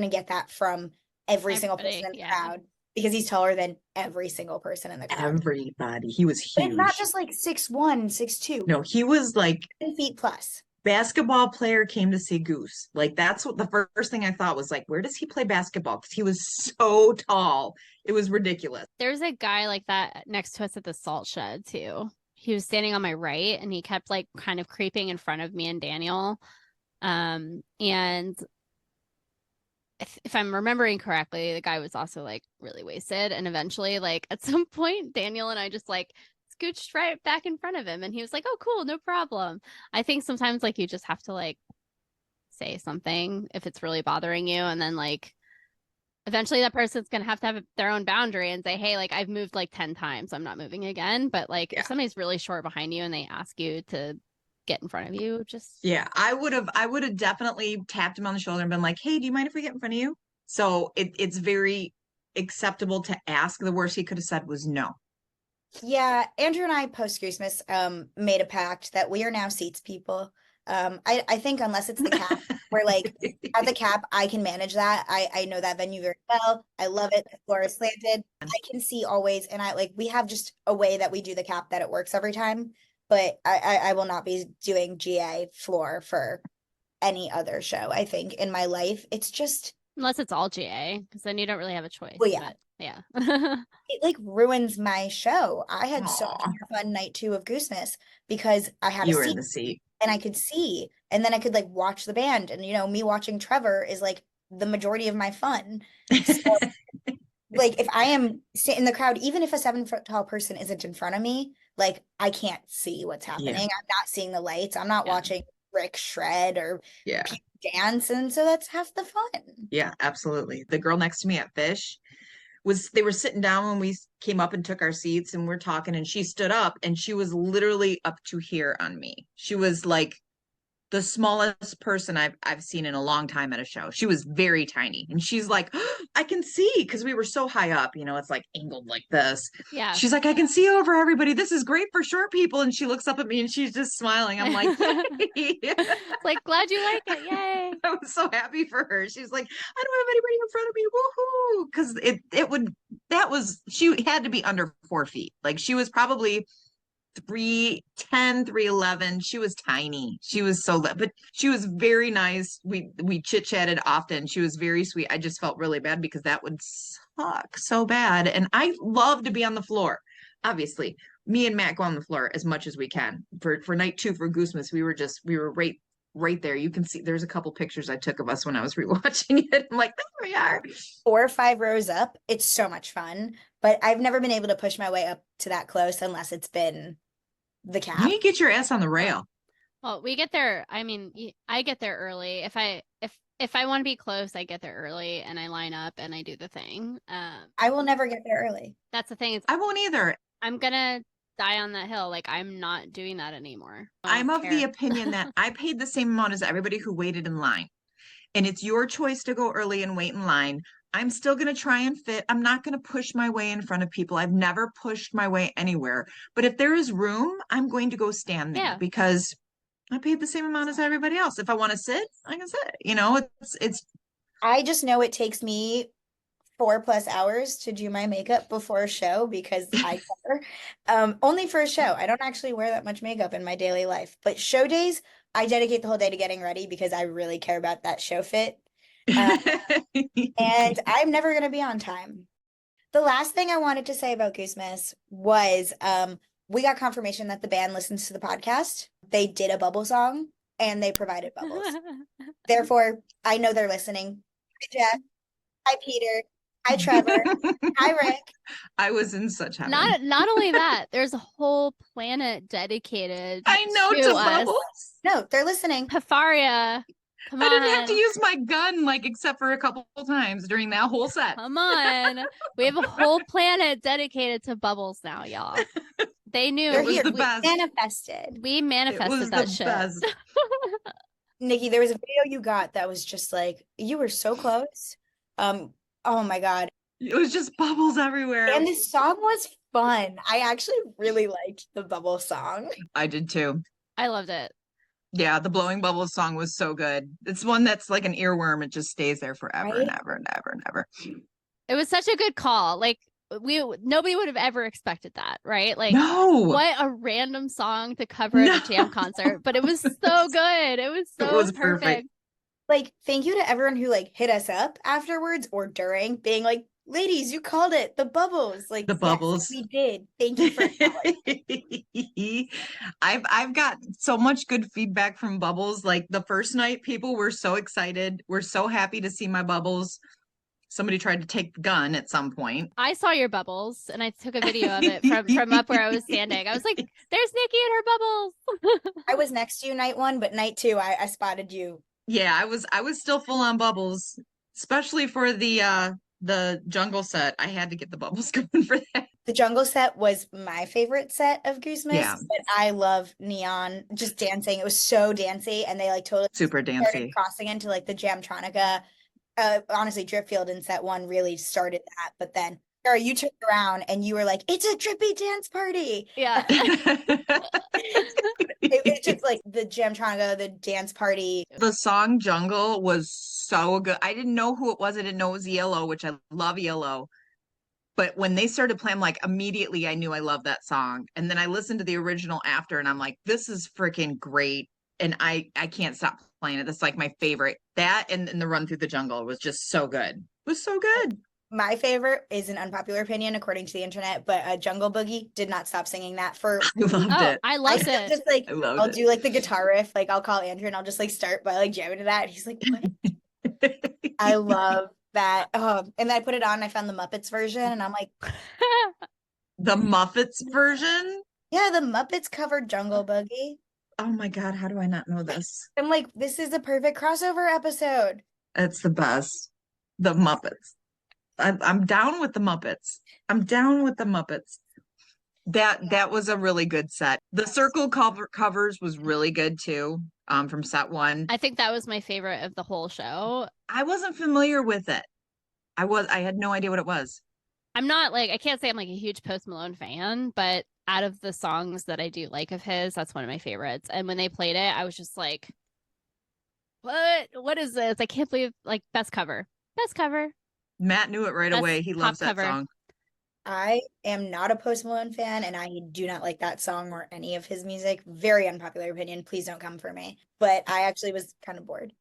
get that from every single person in the crowd, because he's taller than every single person in the crowd. Everybody. He was But huge. it's not just like 6'1", 6'2". No, he was like 10 feet plus. basketball player came to see Goose. Like that's what the first thing I thought was, like, where does he play basketball? Because he was so tall. It was ridiculous. There's a guy like that next to us at the salt shed too. He was standing on my right and he kept like kind of creeping in front of me and Daniel. And if I'm remembering correctly, the guy was also like really wasted. And eventually, like at some point, Daniel and I just like scooched right back in front of him. And he was like, oh, cool, no problem. I think sometimes like you just have to like say something if it's really bothering you. And then like eventually that person's going to have their own boundary and say, hey, like I've moved like 10 times. I'm not moving again. But like if somebody's really short behind you and they ask you to get in front of you, just I would have definitely tapped him on the shoulder and been like, hey, do you mind if we get in front of you? So it's very acceptable to ask. The worst he could have said was no. Yeah, Andrew and I post Goosemas made a pact that we are now seats people. I think unless it's the cap, where like at the cap I can manage that. I know that venue very well. I love it. The floor is slanted. I can see always, and we have just a way that we do the cap that it works every time. But I will not be doing GA floor for any other show, I think, in my life. It's just, unless it's all GA, because then you don't really have a choice. Well, yeah. But, yeah. it like ruins my show. I had so much more fun night 2 of Goosemas because I had You a were seat in the seat. and I could see, and then I could like watch the band, and me watching Trevor is like the majority of my fun. So, like if I am in the crowd, even if a 7 foot tall person isn't in front of me, like I can't see what's happening. Yeah. I'm not seeing the lights. I'm not watching Rick shred or Yeah. people dance, and so that's half the fun. Yeah, absolutely. The girl next to me at Fish they were sitting down when we came up and took our seats, and we're talking, and she stood up and she was literally up to here on me. She was like the smallest person I've seen in a long time at a show. She was very tiny, and she's like, oh, I can see, because we were so high up, it's like angled like this. Yeah. She's like, I can see over everybody. This is great for short people. And she looks up at me and she's just smiling. I'm like, yay. Like, glad you like it. Yay. I was so happy for her. She's like, I don't have anybody in front of me. Woohoo. Because she had to be under 4 feet. Like she was probably 3'10", 3'11". She was tiny. She was but she was very nice. We chit-chatted often. She was very sweet. I just felt really bad because that would suck so bad. And I love to be on the floor. Obviously, me and Matt go on the floor as much as we can. For night 2 for Goosemas, we were right there. You can see there's a couple pictures I took of us when I was rewatching it. I'm like, there we are. 4 or 5 rows up. It's so much fun. but I've never been able to push my way up to that close unless it's been the You cap. need to get your ass on the rail. Well, we get there. I mean, I get there early. If I want to be close, I get there early and I line up and I do the thing. I will never get there early. That's the thing. I won't either. I'm gonna die on that hill. Like, I'm not doing that anymore. I'm of the opinion that I paid the same amount as everybody who waited in line. And it's your choice to go early and wait in line. I'm still going to try and fit. I'm not going to push my way in front of people. I've never pushed my way anywhere. But if there is room, I'm going to go stand there because I paid the same amount as everybody else. If I want to sit, I can sit. You know, it's. I just know it takes me 4+ hours to do my makeup before a show because I cover. Only for a show. I don't actually wear that much makeup in my daily life. But show days, I dedicate the whole day to getting ready because I really care about that show fit. And I'm never going to be on time. The last thing I wanted to say about Goosemas was we got confirmation that the band listens to the podcast. They did a bubble song and they provided bubbles. Therefore, I know they're listening. Hi, Jeff. Hi, Peter. Hi, Trevor. Hi, Rick. I was in such heaven. Not only that, there's a whole planet dedicated I know to us. bubbles. No, they're listening. Pafaria. Come on. I didn't have to use my gun, like, except for a couple times during that whole set. Come on. We have a whole planet dedicated to bubbles now, y'all. They knew. They're was here. the We best. manifested. We manifested that shit. Best. Niki, there was a video you got that was just like, you were so close. Oh my God. It was just bubbles everywhere. And this song was fun. I actually really liked the bubble song. I did too. I loved it. Yeah, the Blowing Bubbles song was so good. It's one that's like an earworm. It just stays there forever Right? and ever and ever and ever. It was such a good call. Like, nobody would have ever expected that, right? Like, No. what a random song to cover at a jam concert, but it was so good. It was so was perfect. perfect. Like, thank you to everyone who like hit us up afterwards or during, being like, ladies, you called it the bubbles. Like, The yes, bubbles. we did. Thank you for acknowledging. I've got so much good feedback from Bubbles. Like the first night, people were so excited. We're so happy to see my Bubbles. Somebody tried to take the gun at some point. I saw your bubbles and I took a video of it from up where I was standing. I was like, there's Niki and her bubbles. I was next to you night 1, but night 2, I spotted you. Yeah, I was still full on Bubbles, especially for the jungle set. I had to get the Bubbles going for that. The jungle set was my favorite set of Goosemas, Yeah. but I love Neon just dancing. It was so dancey, and they like totally Super started dancey. crossing into like the Jamtronica. Honestly, Dripfield in set 1 really started that, but then Sarah, you turned around and you were like, "It's a drippy dance party." Yeah. It's just like the Jamtronica, the dance party. The song Jungle was so good. I didn't know who it was. I didn't know it was Yellow, which I love Yellow. But when they started playing, like immediately I knew I loved that song. And then I listened to the original after and I'm like, this is freaking great. And I can't stop playing it. That's like my favorite. That and the Run Through the Jungle was just so good. It was so good. My favorite is an unpopular opinion according to the internet, but Jungle Boogie did not stop singing that for. I loved Oh, it. I loved it. Just like I loved I'll it. do like the guitar riff, like I'll call Andrew and I'll just like start by like jamming to that. And he's like, "What?" I love that. And then I put it on. And I found the Muppets version, and I'm like, The Muppets version? "Yeah, the Muppets covered Jungle Boogie." Oh my God, how do I not know this? I'm like, "This is the perfect crossover episode." It's the best. The Muppets. I'm down with the Muppets. I'm down with the Muppets. That was a really good set. The circle covers was really good too. From set 1. I think that was my favorite of the whole show. I wasn't familiar with it. I had no idea what it was. I'm not like, I can't say I'm like a huge Post Malone fan, but out of the songs that I do like of his, that's one of my favorites. And when they played it, I was just like, what is this? I can't believe, like, best cover. Matt knew it right That's away. He top loves that cover. song. I am not a Post Malone fan, and I do not like that song or any of his music. Very unpopular opinion. Please don't come for me. But I actually was kind of bored.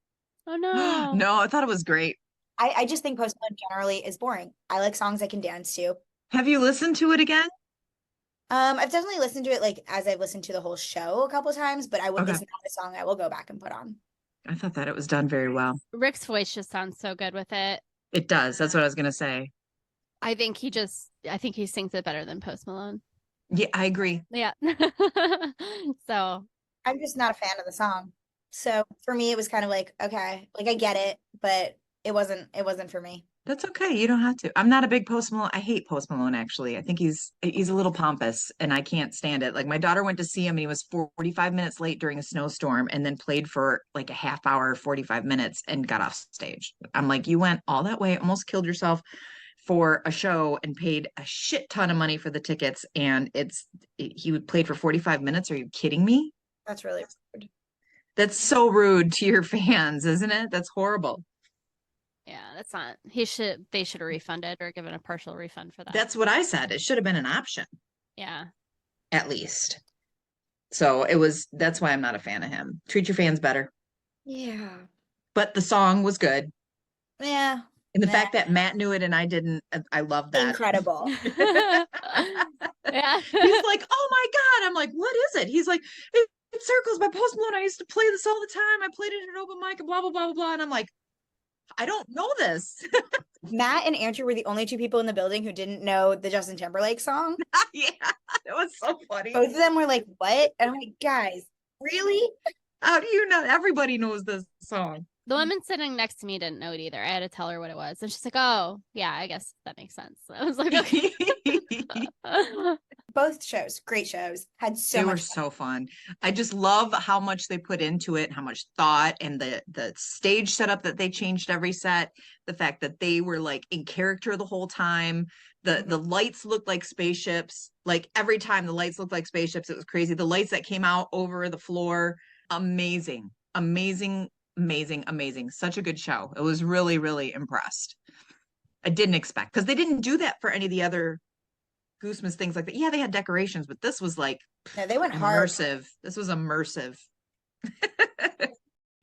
Oh no. No, I thought it was great. I just think Post Malone generally is boring. I like songs I can dance to. Have you listened to it again? I've definitely listened to it like as I've listened to the whole show a couple times, but I would Okay. it's not a song I will go back and put on. I thought that it was done very well. Rick's voice just sounds so good with it. It does. That's what I was gonna say. I think he sings it better than Post Malone. Yeah, I agree. Yeah. So I'm just not a fan of the song. So for me, it was kind of like, okay, like I get it, but it wasn't for me. That's okay. You don't have to. I'm not a big Post Malone. I hate Post Malone, actually. I think he's a little pompous and I can't stand it. Like my daughter went to see him and he was 45 minutes late during a snowstorm and then played for like a half hour, 45 minutes and got off stage. I'm like, you went all that way, almost killed yourself for a show and paid a shit ton of money for the tickets and he played for 45 minutes. Are you kidding me? That's really rude. That's so rude to your fans, isn't it? That's horrible. yeah, that's not. They should have refunded or given a partial refund for that. That's what I said. It should have been an option, Yeah. at least. So that's why I'm not a fan of him. Treat your fans better. Yeah. But the song was good. Yeah. And the Nah. fact that Matt knew it and I didn't, I love that. Incredible. Yeah. He's like, oh my God. I'm like, what is it? He's like, it circles by Post Malone. I used to play this all the time. I played it at an open mic and blah, blah, blah, blah, blah. And I'm like, I don't know this. Matt and Andrew were the only two people in the building who didn't know the Justin Timberlake song. Yeah, it was so funny. Both of them were like, what? And I'm like, guys, really? How do you know? Everybody knows this song. The woman sitting next to me didn't know it either. I had to tell her what it was. And she's like, oh, yeah, I guess that makes sense. I was like, okay. Both shows, great shows, had so They much were so fun. I just love how much they put into it, how much thought and the stage setup that they changed every set, the fact that they were like in character the whole time. The lights looked like spaceships. Like every time the lights looked like spaceships, it was crazy. The lights that came out over the floor, amazing, amazing, amazing, amazing. Such a good show. It was really, really impressed. I didn't expect because they didn't do that for any of the other Goosemas things like that. Yeah, they had decorations, but this was like No, they went hard. immersive. This was immersive.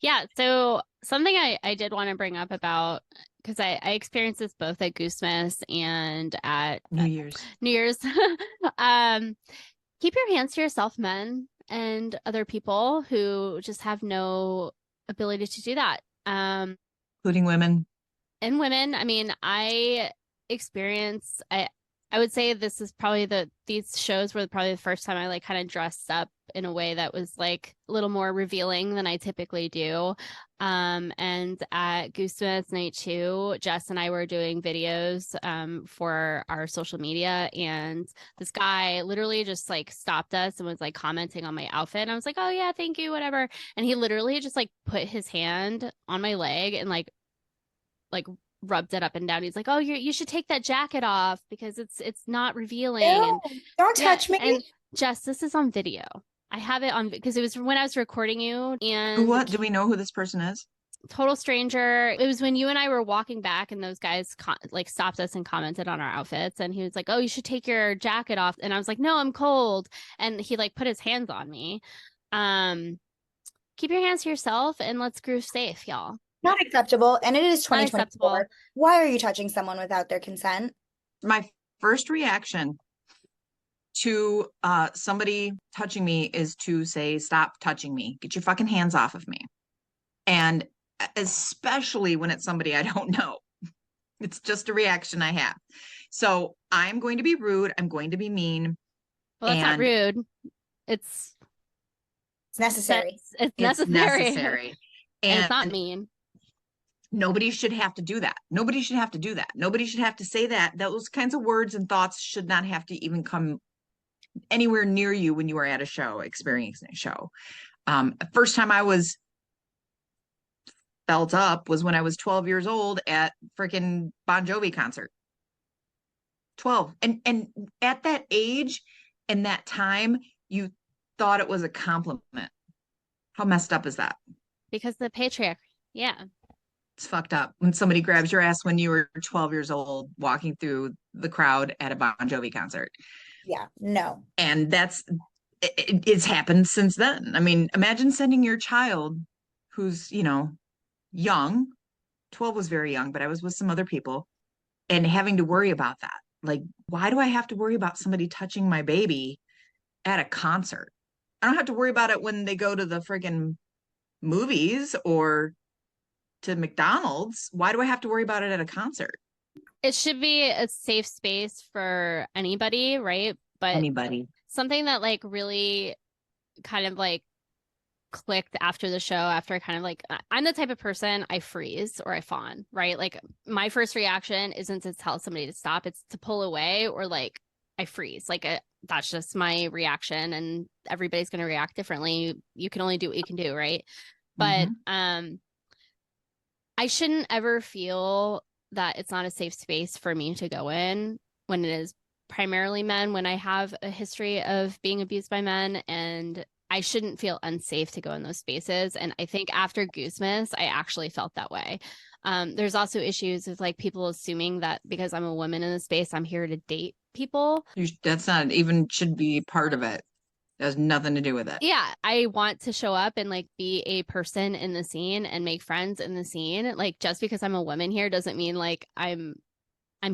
Yeah. So something I did want to bring up about, because I experienced this both at Goosemas and at New Year's. New Year's. Keep your hands to yourself, men and other people who just have no ability to do that. Including women. And women. I mean, I would say this is probably these shows were probably the first time I like kind of dressed up in a way that was like a little more revealing than I typically do. And at Goosemas Night 2, Jess and I were doing videos for our social media, and this guy literally just like stopped us and was like commenting on my outfit. And I was like, oh yeah, thank you, whatever. And he literally just like put his hand on my leg and like rubbed it up and down. He's like, oh, you should take that jacket off because it's not revealing. Ew, And don't touch me. and Jess, this is on video. I have it on because it was when I was recording you. And What? Do we know who this person is? total stranger. It was when you and I were walking back and those guys like stopped us and commented on our outfits, and he was like, oh, you should take your jacket off. And I was like, no, I'm cold. And he like put his hands on me. Keep your hands to yourself and let's groove safe, y'all. Not acceptable. And it is Not acceptable. 2024. Why are you touching someone without their consent? My first reaction to somebody touching me is to say, stop touching me. Get your fucking hands off of me. And especially when it's somebody I don't know. It's just a reaction I have. So I'm going to be rude. I'm going to be mean. Well, that's not And- rude. It's necessary. It's It's necessary. necessary. And it's not mean. Nobody should have to do that. Nobody should have to do that. Nobody should have to say that. Those kinds of words and thoughts should not have to even come anywhere near you when you are at a show, experiencing a show. First time I was felt up was when I was 12 years old at freaking Bon Jovi concert. 12. And at that age and that time, you thought it was a compliment. How messed up is that? Because the patriarch, yeah. It's fucked up when somebody grabs your ass when you were 12 years old walking through the crowd at a Bon Jovi concert. Yeah, no. And it's happened since then. I mean, imagine sending your child who's, young. 12 was very young, but I was with some other people, and having to worry about that. Like, why do I have to worry about somebody touching my baby at a concert? I don't have to worry about it when they go to the friggin' movies or to McDonald's. Why do I have to worry about it at a concert? It should be a safe space for anybody, right? But Anybody. something that like really kind of like clicked after the show, after I kind of like, I'm the type of person, I freeze or I fawn, right? Like my first reaction isn't to tell somebody to stop, it's to pull away, or like I freeze. Like that's just my reaction, and everybody's going to react differently. You can only do what you can do, right? But I shouldn't ever feel that it's not a safe space for me to go in when it is primarily men, when I have a history of being abused by men, and I shouldn't feel unsafe to go in those spaces. And I think after Goosemas, I actually felt that way. There's also issues with like people assuming that because I'm a woman in the space, I'm here to date people. That's not even should be part of it. It has nothing to do with it. Yeah, I want to show up and like be a person in the scene and make friends in the scene. Like just because I'm a woman here doesn't mean like I'm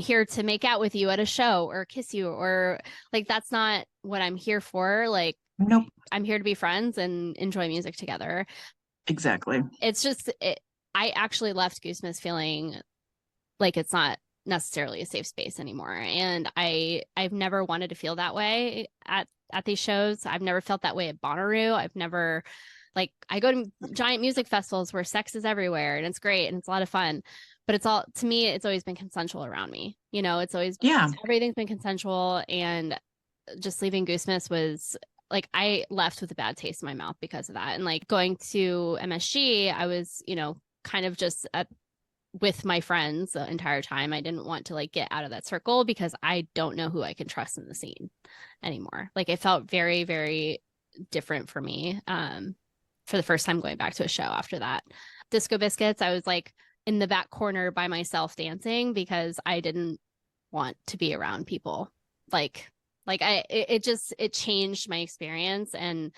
here to make out with you at a show or kiss you, or like that's not what I'm here for. Like nope. I'm here to be friends and enjoy music together. Exactly. It's just I actually left Goosemas feeling like it's not necessarily a safe space anymore, and I've never wanted to feel that way at these shows. I've never felt that way at Bonnaroo. I've never, like, I go to giant music festivals where sex is everywhere and it's great and it's a lot of fun, but it's all, to me, it's always been consensual around me. You know, it's always, everything's been consensual, and just leaving Goosemas was like, I left with a bad taste in my mouth because of that. And like going to MSG, I was, you know, kind of just with my friends the entire time. I didn't want to like get out of that circle because I don't know who I can trust in the scene anymore. Like it felt very, very different for me for the first time going back to a show after that. Disco Biscuits, I was like in the back corner by myself dancing because I didn't want to be around people. It changed my experience. And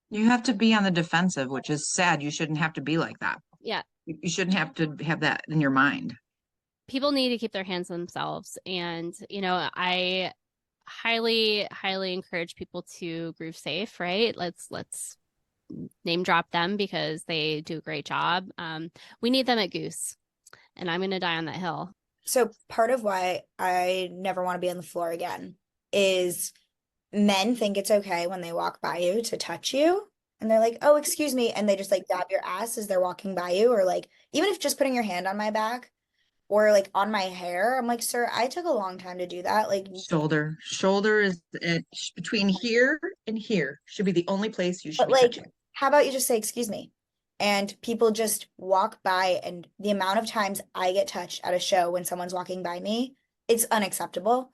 you have to be on the defensive, which is sad. You shouldn't have to be like that. Yeah. You shouldn't have to have that in your mind. People need to keep their hands on themselves. And, you know, I highly, highly encourage people to groove safe, right? Let's name drop them because they do a great job. We need them at Goose, and I'm going to die on that hill. So part of why I never want to be on the floor again is men think it's okay when they walk by you to touch you. And they're like, oh, excuse me. And they just like dab your ass as they're walking by you. Or like, even if just putting your hand on my back or like on my hair, I'm like, sir, I took a long time to do that. Like shoulder is between here and here should be the only place you should be like, touching. How about you just say, excuse me? And people just walk by, and the amount of times I get touched at a show when someone's walking by me, it's unacceptable.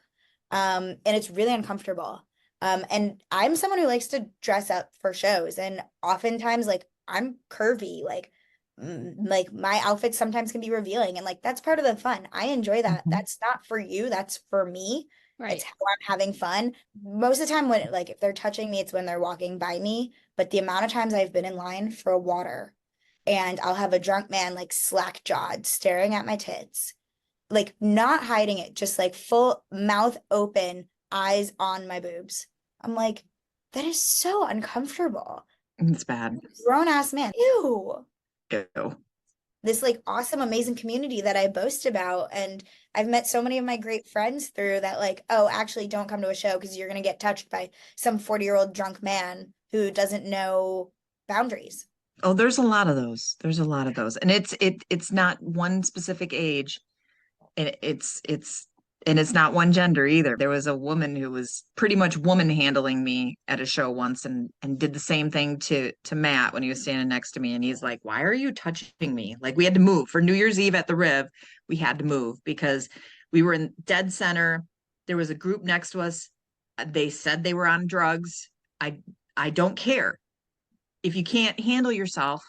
And it's really uncomfortable. And I'm someone who likes to dress up for shows, and oftentimes like I'm curvy, like my outfits sometimes can be revealing, and like that's part of the fun. I enjoy that. That's not for you, that's for me. Right. It's how I'm having fun. Most of the time when like if they're touching me, it's when they're walking by me. But the amount of times I've been in line for a water and I'll have a drunk man like slack jawed staring at my tits, like not hiding it, just like full mouth open, eyes on my boobs. I'm like, that is so uncomfortable. It's bad. Grown ass man. Ew. Ew. This like awesome, amazing community that I boast about. And I've met so many of my great friends through that, like, oh, actually don't come to a show because you're going to get touched by some 40-year-old drunk man who doesn't know boundaries. Oh, there's a lot of those. There's a lot of those. And it's not one specific age. And it's not one gender either. There was a woman who was pretty much woman handling me at a show once and did the same thing to Matt when he was standing next to me. And he's like, why are you touching me? Like we had to move for New Year's Eve at the Riv. We had to move because we were in dead center. There was a group next to us. They said they were on drugs. I don't care. If you can't handle yourself,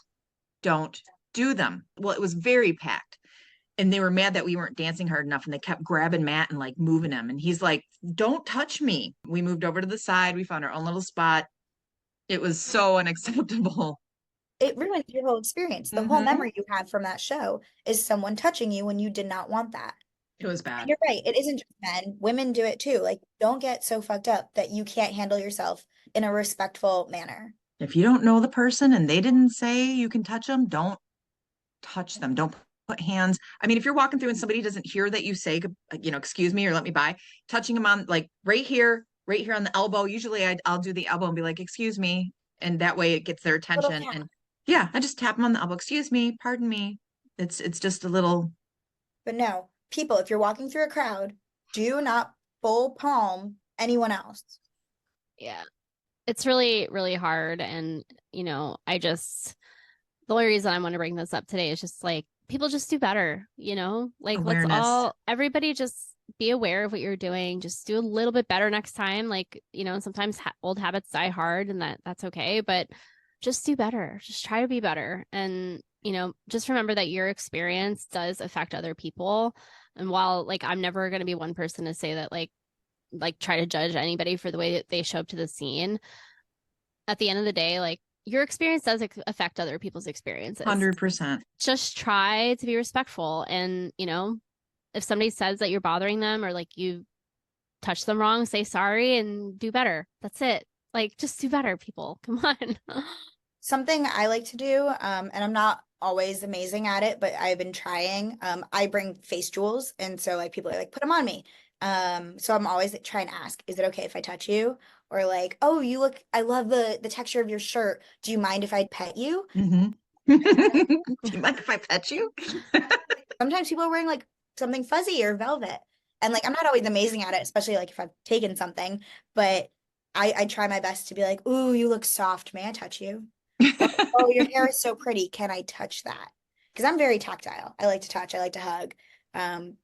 don't do them. Well, it was very packed. And they were mad that we weren't dancing hard enough, and they kept grabbing Matt and like moving him. And he's like, don't touch me. We moved over to the side. We found our own little spot. It was so unacceptable. It ruins your whole experience. The whole memory you have from that show is someone touching you when you did not want that. It was bad. And you're right. It isn't just men. Women do it too. Like, don't get so fucked up that you can't handle yourself in a respectful manner. If you don't know the person and they didn't say you can touch them, don't touch them. Don't put hands. I mean, if you're walking through and somebody doesn't hear that you say, excuse me or let me by, touching them on like right here on the elbow. Usually I'll do the elbow and be like, excuse me. And that way it gets their Little attention. tap. And yeah, I just tap them on the elbow. Excuse me, pardon me. It's just a little. But no, people, if you're walking through a crowd, do not full palm anyone else. Yeah. It's really, really hard. And, the only reason I want to bring this up today is just like people just do better, like Awareness. everybody just be aware of what you're doing. Just do a little bit better next time. Like, sometimes old habits die hard and that's okay, but just do better. Just try to be better. And, just remember that your experience does affect other people. And while like, I'm never going to be one person to say that like try to judge anybody for the way that they show up to the scene. At the end of the day, like your experience does affect other people's experiences. 100%. Just try to be respectful. And, if somebody says that you're bothering them or like you touch them wrong, say sorry and do better. That's it. Like, just do better, people. Come on. Something I like to do, and I'm not always amazing at it, but I've been trying. I bring face jewels, and so like people are like, put them on me. So I'm always like, trying to ask, is it okay if I touch you? Or like, oh, I love the texture of your shirt. Do you mind if I pet you? Mm-hmm. Do you mind if I pet you? Sometimes people are wearing like something fuzzy or velvet. And like, I'm not always amazing at it, especially like if I've taken something, but I try my best to be like, ooh, you look soft. May I touch you? Or, oh, your hair is so pretty. Can I touch that? Because I'm very tactile. I like to touch. I like to hug.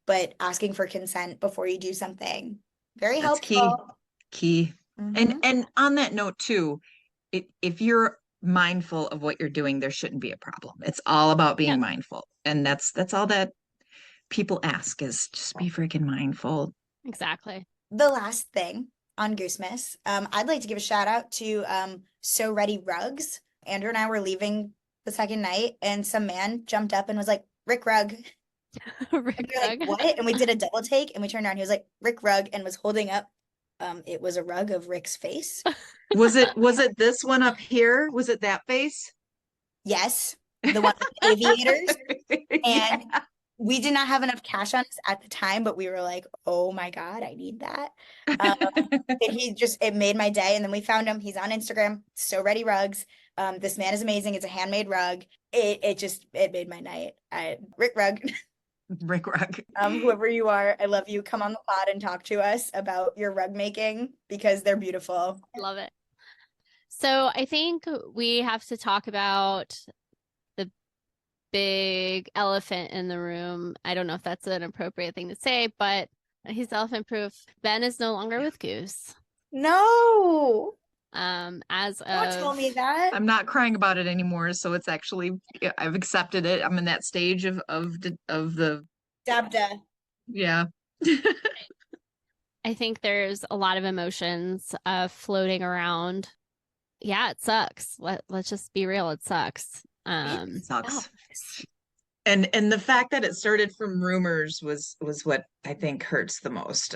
But asking for consent before you do something, very That's helpful. key. Mhm. And on that note too, if you're mindful of what you're doing, there shouldn't be a problem. It's all about being mindful. And that's all that people ask is just be freaking mindful. Exactly. The last thing on Goosemas, I'd like to give a shout out to So Ready Rugs. Andrew and I were leaving the second night, and some man jumped up and was like, Rick Rug. Rick And we were like, Rug. what? And we did a double take, and we turned around. He was like, Rick Rug, and was holding up. It was a rug of Rick's face. Was it this one up here? Was it that face? Yes, the one with the aviators. Yeah. And we did not have enough cash on us at the time, but we were like, oh my God, I need that. And it made my day. And then we found him. He's on Instagram, So Ready Rugs. This man is amazing. It's a handmade rug. It made my night. Rick Rug, Rick Rug. whoever you are, I love you. Come on the pod and talk to us about your rug making because they're beautiful. Love it. So I think we have to talk about the big elephant in the room. I don't know if that's an appropriate thing to say, but he's elephant proof. Ben is no longer with Goose. No, As don't of tell me that. I'm not crying about it anymore, so it's actually I've accepted it. I'm in that stage of the Dabda. yeah. I think there's a lot of emotions floating around. Yeah, it sucks. Let's just be real. It sucks. It sucks. And the fact that it started from rumors was what I think hurts the most.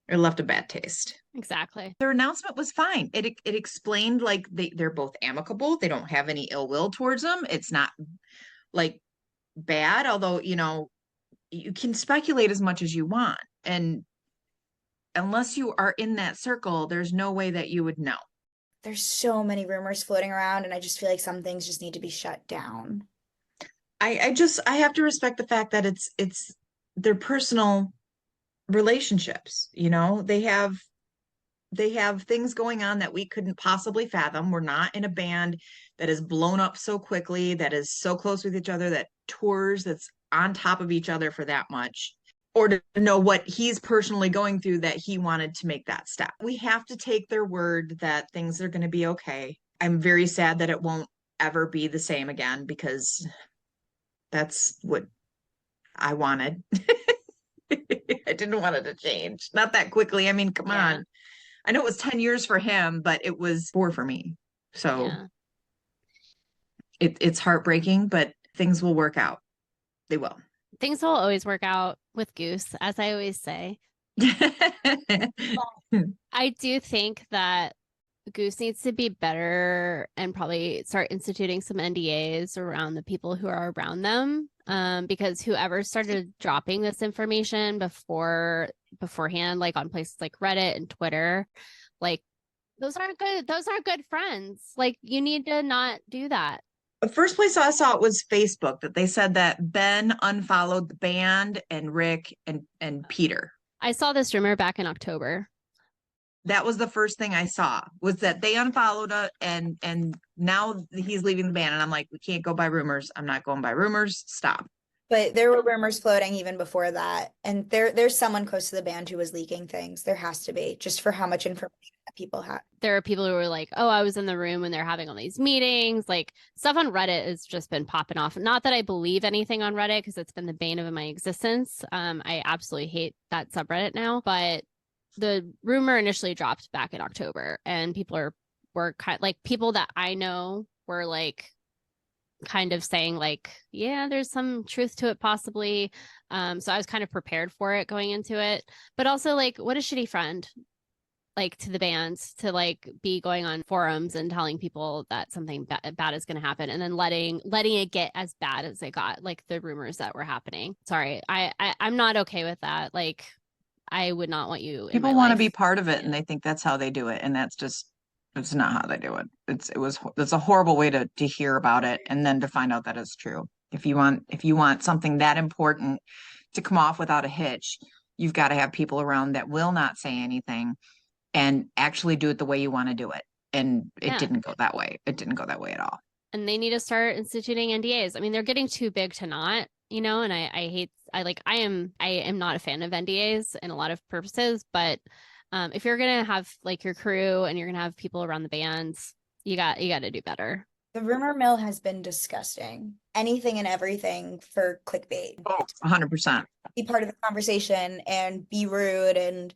It left a bad taste. Exactly. Their announcement was fine. It explained like they're both amicable. They don't have any ill will towards them. It's not like bad, although you can speculate as much as you want. And unless you are in that circle, there's no way that you would know. There's so many rumors floating around, and I just feel like some things just need to be shut down. I have to respect the fact that it's their personal relationships. They have things going on that we couldn't possibly fathom. We're not in a band that is blown up so quickly, that is so close with each other, that tours, that's on top of each other for that much, or to know what he's personally going through that he wanted to make that step. We have to take their word that things are going to be okay. I'm very sad that it won't ever be the same again because that's what I wanted. I didn't want it to change. Not that quickly. I mean, come on. I know it was 10 years for him, but it was 4 for me. So it's heartbreaking, but things will work out. They will. Things will always work out with Goose, as I always say. I do think that Goose needs to be better and probably start instituting some NDAs around the people who are around them. Because whoever started dropping this information beforehand, like on places like Reddit and Twitter, like those aren't good. Those aren't good friends. Like you need to not do that. The first place I saw it was Facebook, that they said that Ben unfollowed the band and Rick and Peter. I saw this rumor back in October. That was the first thing I saw, was that they unfollowed it, and now he's leaving the band. And I'm like, we can't go by rumors. I'm not going by rumors. Stop. But there were rumors floating even before that. And there's someone close to the band who was leaking things. There has to be, just for how much information that people have. There are people who were like, oh, I was in the room when they're having all these meetings. Like stuff on Reddit has just been popping off. Not that I believe anything on Reddit, because it's been the bane of my existence. I absolutely hate that subreddit now. But the rumor initially dropped back in October, and people were kind like, people that I know were like kind of saying like, yeah, there's some truth to it possibly. So I was kind of prepared for it going into it. But also, like, what a shitty friend, like, to the bands to like be going on forums and telling people that something bad is going to happen, and then letting it get as bad as it got, like the rumors that were happening. Sorry, I'm not okay with that. Like, I would not want you. People want to be part of it, and they think that's how they do it, and that's just, it's not how they do it. It's a horrible way to hear about it, and then to find out that it's true. If you want something that important to come off without a hitch, you've got to have people around that will not say anything and actually do it the way you want to do it. And it didn't go that way. It didn't go that way at all. And they need to start instituting NDAs. I mean, they're getting too big to not, and I am not a fan of NDAs in a lot of purposes, but if you're going to have like your crew and you're going to have people around the bands, you got to do better. The rumor mill has been disgusting. Anything and everything for clickbait. Oh, 100%. Be part of the conversation and be rude, and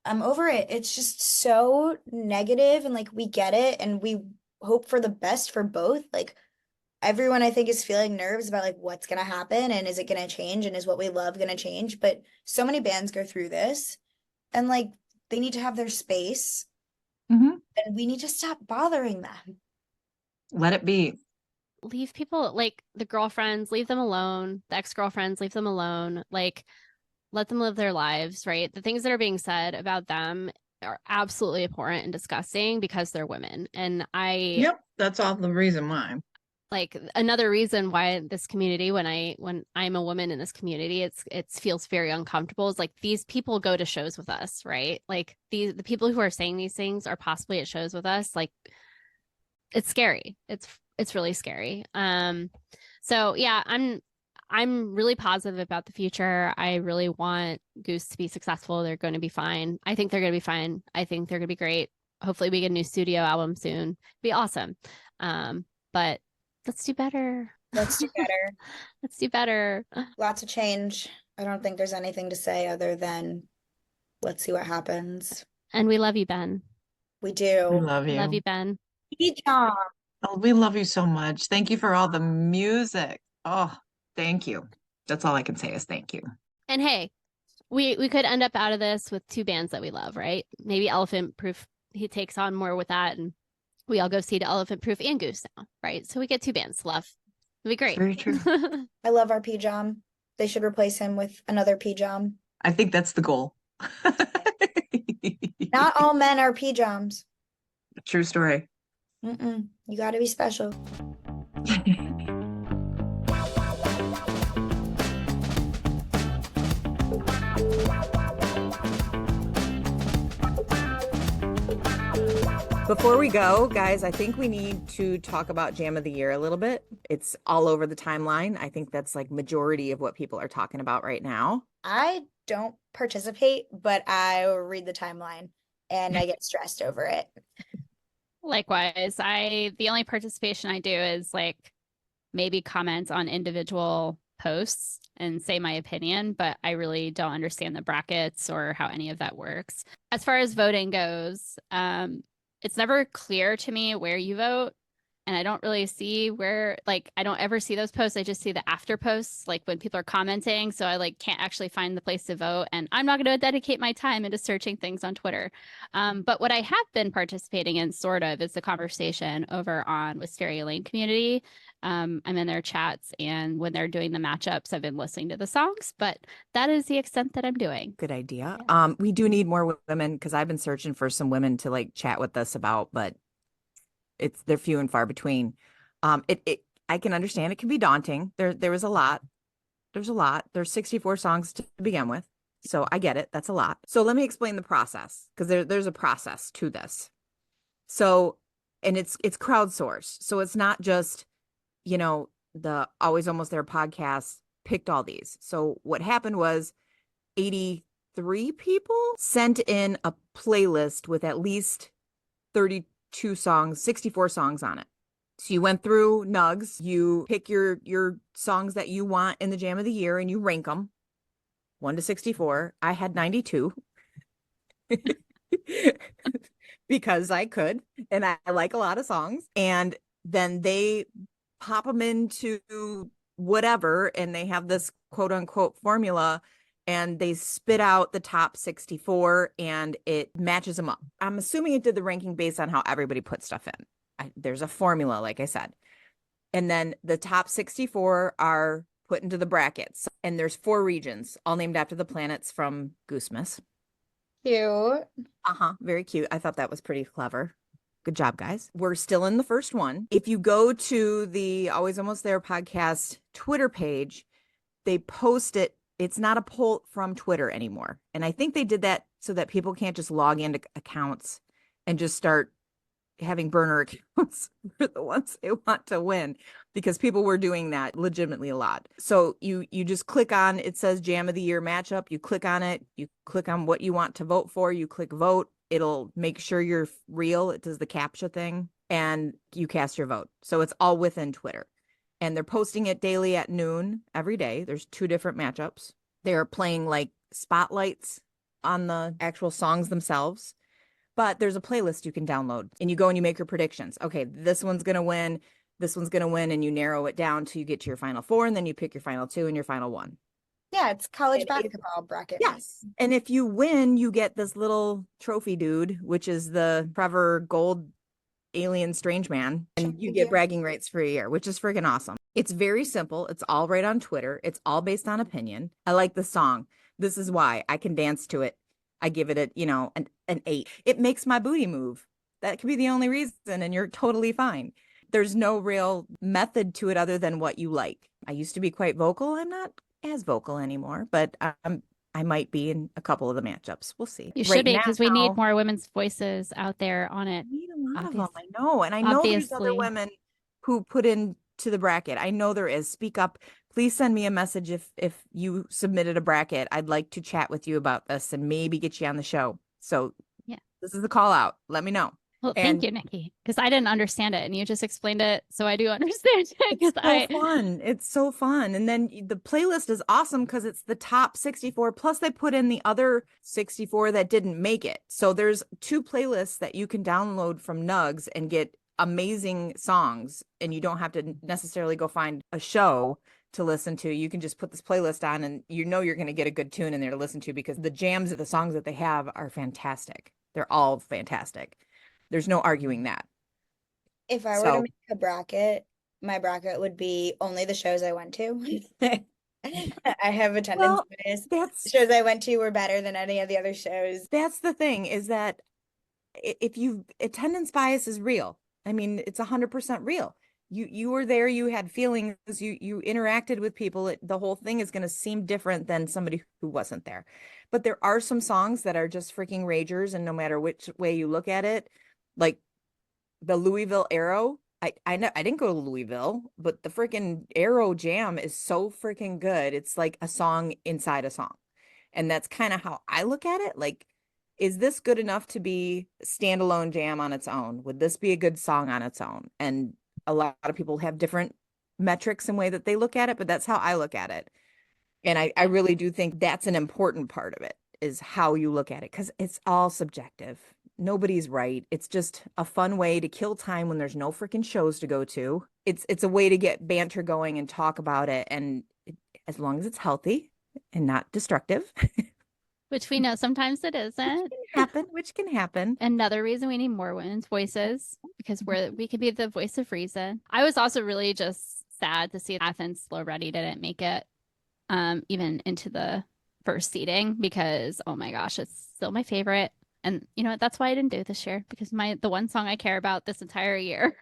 I'm over it. It's just so negative, and like we get it and we hope for the best for both. Like everyone I think is feeling nerves about like what's going to happen, and is it going to change, and is what we love going to change. But so many bands go through this, and like they need to have their space, and we need to stop bothering them. Let it be. Leave people, like the girlfriends, leave them alone. The ex-girlfriends, leave them alone. Like, let them live their lives, right? The things that are being said about them are absolutely abhorrent and disgusting because they're women. And Yep, that's all the reason why. Like, another reason why this community, when I'm a woman in this community, it feels very uncomfortable, is like these people go to shows with us, right? Like the people who are saying these things are possibly at shows with us. Like, it's scary. It's really scary. So yeah, I'm really positive about the future. I really want Goose to be successful. They're going to be fine. I think they're going to be fine. I think they're going to be great. Hopefully we get a new studio album soon. It'd be awesome. But let's do better. Let's do better. Let's do better. Lots of change. I don't think there's anything to say other than let's see what happens. And we love you, Ben. We do. We love you. Love you, Ben. Yeah. Oh, we love you so much. Thank you for all the music. Oh, thank you. That's all I can say is thank you. And hey, we could end up out of this with two bands that we love, right? Maybe Elephant Proof, he takes on more with that, and we all go see to Elephant Proof and Goose now, right? So we get two bands to love. It'd be great. Very true. I love our P-Jam. They should replace him with another P-Jam. I think that's the goal. Not all men are P-Jams. True story. You got to be special. Before we go, guys, I think we need to talk about Jam of the Year a little bit. It's all over the timeline. I think that's like majority of what people are talking about right now. I don't participate, but I read the timeline and I get stressed over it. Likewise, the only participation I do is like maybe comment on individual posts and say my opinion, but I really don't understand the brackets or how any of that works. As far as voting goes, it's never clear to me where you vote. and I don't really see where, like, I don't ever see those posts. I just see the after posts, like when people are commenting. So I like can't actually find the place to vote. And I'm not going to dedicate my time into searching things on Twitter. But what I have been participating in sort of is the conversation over on Wisteria Lane community. I'm in their chats, and when they're doing the matchups, I've been listening to the songs, but that is the extent that I'm doing. Good idea. Yeah. We do need more women because I've been searching for some women to like chat with us about, but they're few and far between. I can understand it can be daunting. There was a lot. There's a lot. There's 64 songs to begin with. So I get it. That's a lot. So let me explain the process because there's a process to this. So, and it's crowdsourced. So it's not just, the Always Almost There podcast picked all these. So what happened was 83 people sent in a playlist with at least 32 songs, 64 songs on it. So you went through Nugs, you pick your songs that you want in the Jam of the Year and you rank them 1 to 64. I had 92 because I could, and I like a lot of songs. And then they pop them into whatever, and they have this quote unquote formula, and they spit out the top 64 and it matches them up. I'm assuming it did the ranking based on how everybody put stuff in. There's a formula, like I said. And then the top 64 are put into the brackets. And there's 4 regions, all named after the planets from Goosemas. Cute. Very cute. I thought that was pretty clever. Good job, guys. We're still in the first one. If you go to the Always Almost There podcast Twitter page, they post it. It's not a poll from Twitter anymore. And I think they did that so that people can't just log into accounts and just start having burner accounts for the ones they want to win, because people were doing that legitimately a lot. So you just click on, it says Jam of the Year matchup. You click on it, you click on what you want to vote for, you click vote. It'll make sure you're real. It does the CAPTCHA thing, and you cast your vote. So it's all within Twitter. And they're posting it daily at noon every day. There's 2 different matchups. They're playing like spotlights on the actual songs themselves. But there's a playlist you can download, and you go and you make your predictions. Okay, this one's going to win. This one's going to win. And you narrow it down till you get to your final 4, and then you pick your final 2 and your final 1. Yeah, it's college basketball bracket. Yes. And if you win, you get this little trophy dude, which is the Trevor Gold alien strange man. And you get bragging rights for a year, which is freaking awesome. It's very simple. It's all right on Twitter. It's all based on opinion. I like the song. This is why I can dance to it. I give it an 8. It makes my booty move. That could be the only reason, and you're totally fine. There's no real method to it other than what you like. I used to be quite vocal. I'm not as vocal anymore, but I might be in a couple of the matchups. We'll see. You should be, because we need more women's voices out there on it. We need a lot of them. I know. And I know there's other women who put into the bracket. I know there is. Speak up. Please send me a message if you submitted a bracket. I'd like to chat with you about this and maybe get you on the show. So yeah, this is the call out. Let me know. Well, thank you, Niki, because I didn't understand it, and you just explained it, so I do understand it. It's so fun. It's so fun. And then the playlist is awesome because it's the top 64. Plus, they put in the other 64 that didn't make it. So there's 2 playlists that you can download from Nugs and get amazing songs, and you don't have to necessarily go find a show to listen to. You can just put this playlist on, and you're going to get a good tune in there to listen to, because the jams of the songs that they have are fantastic. They're all fantastic. There's no arguing that. If I were to make a bracket, my bracket would be only the shows I went to. I have attendance bonus. The shows I went to were better than any of the other shows. That's the thing, is that if attendance bias is real. I mean, it's 100% real. You were there, you had feelings, you interacted with people. The whole thing is going to seem different than somebody who wasn't there. But there are some songs that are just freaking ragers, and no matter which way you look at it, like the Louisville Arrow. I didn't go to Louisville, but the freaking Arrow jam is so freaking good. It's like a song inside a song. And that's kind of how I look at it. Like, is this good enough to be a standalone jam on its own? Would this be a good song on its own? And a lot of people have different metrics and way that they look at it, but that's how I look at it. And I really do think that's an important part of it, is how you look at it, because it's all subjective. Nobody's right. It's just a fun way to kill time when there's no freaking shows to go to. It's a way to get banter going and talk about it, and as long as it's healthy and not destructive. Which we know sometimes it isn't. Which can happen. Another reason we need more women's voices, because we could be the voice of reason. I was also really just sad to see Athens Slow Ready didn't make it even into the first seating, because oh my gosh, it's still my favorite. And you know what? That's why I didn't do it this year, because the one song I care about this entire year,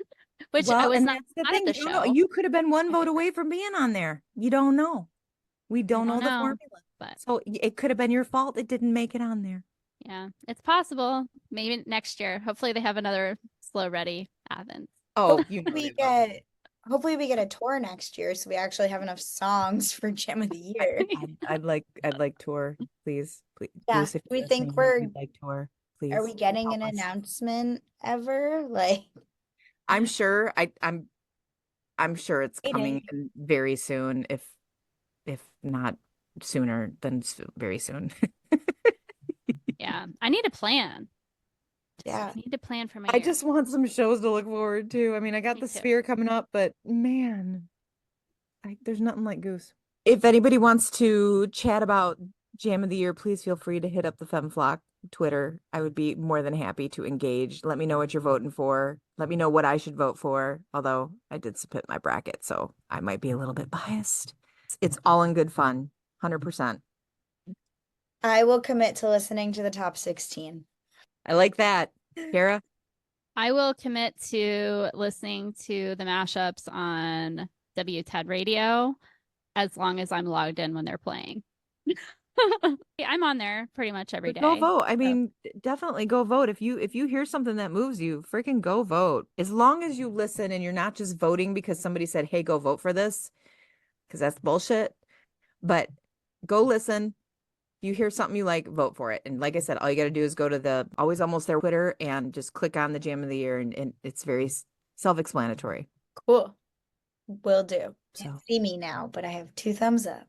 which I was not at the show. You could have been one vote away from being on there. You don't know. We don't know the formula. But so it could have been your fault it didn't make it on there. yeah, it's possible. Maybe next year. Hopefully they have another Slow Ready Athens. Oh, Hopefully we get a tour next year, so we actually have enough songs for Jam of the Year. I'd like tour, please. Yeah, Goose, if we you're think listening, we're- we'd like tour, please. Are we getting an Help us. announcement ever? Like, I'm sure. I'm sure it's coming Maybe. in very soon. If not sooner, then very soon. Yeah, I need a plan. yeah. I need to plan for my I year. just want some shows to look forward to. I mean, I got Me the too. Sphere coming up, but man, there's nothing like Goose. If anybody wants to chat about Jam of the Year, please feel free to hit up the Femme Flock Twitter. I would be more than happy to engage. Let me know what you're voting for. Let me know what I should vote for. Although I did submit my bracket, so I might be a little bit biased. It's all in good fun, 100%. I will commit to listening to the top 16. I like that, Kara. I will commit to listening to the mashups on WTED radio as long as I'm logged in when they're playing. I'm on there pretty much every day. Go vote. I so- mean, definitely go vote. If you hear something that moves you, freaking go vote. As long as you listen and you're not just voting because somebody said, "Hey, go vote for this," because that's bullshit. But go listen. If you hear something you like, vote for it. And like I said, all you got to do is go to the Always Almost There Twitter and just click on the Jam of the Year, and it's very self-explanatory. Cool. Will do. So. Can't see me now, but I have 2 thumbs up.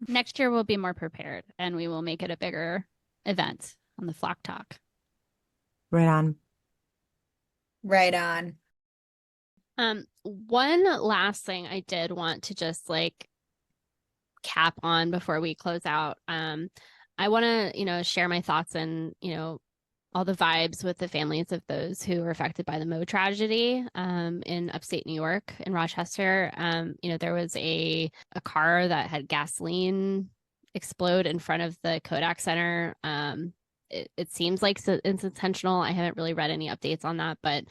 Next year we'll be more prepared and we will make it a bigger event on the Flock Talk. Right on. Right on. One last thing I did want to just like cap on before we close out. I want to, share my thoughts and, all the vibes with the families of those who were affected by the Mo tragedy in upstate New York, in Rochester. There was a car that had gasoline explode in front of the Kodak Center. It seems like it's intentional. I haven't really read any updates on that, but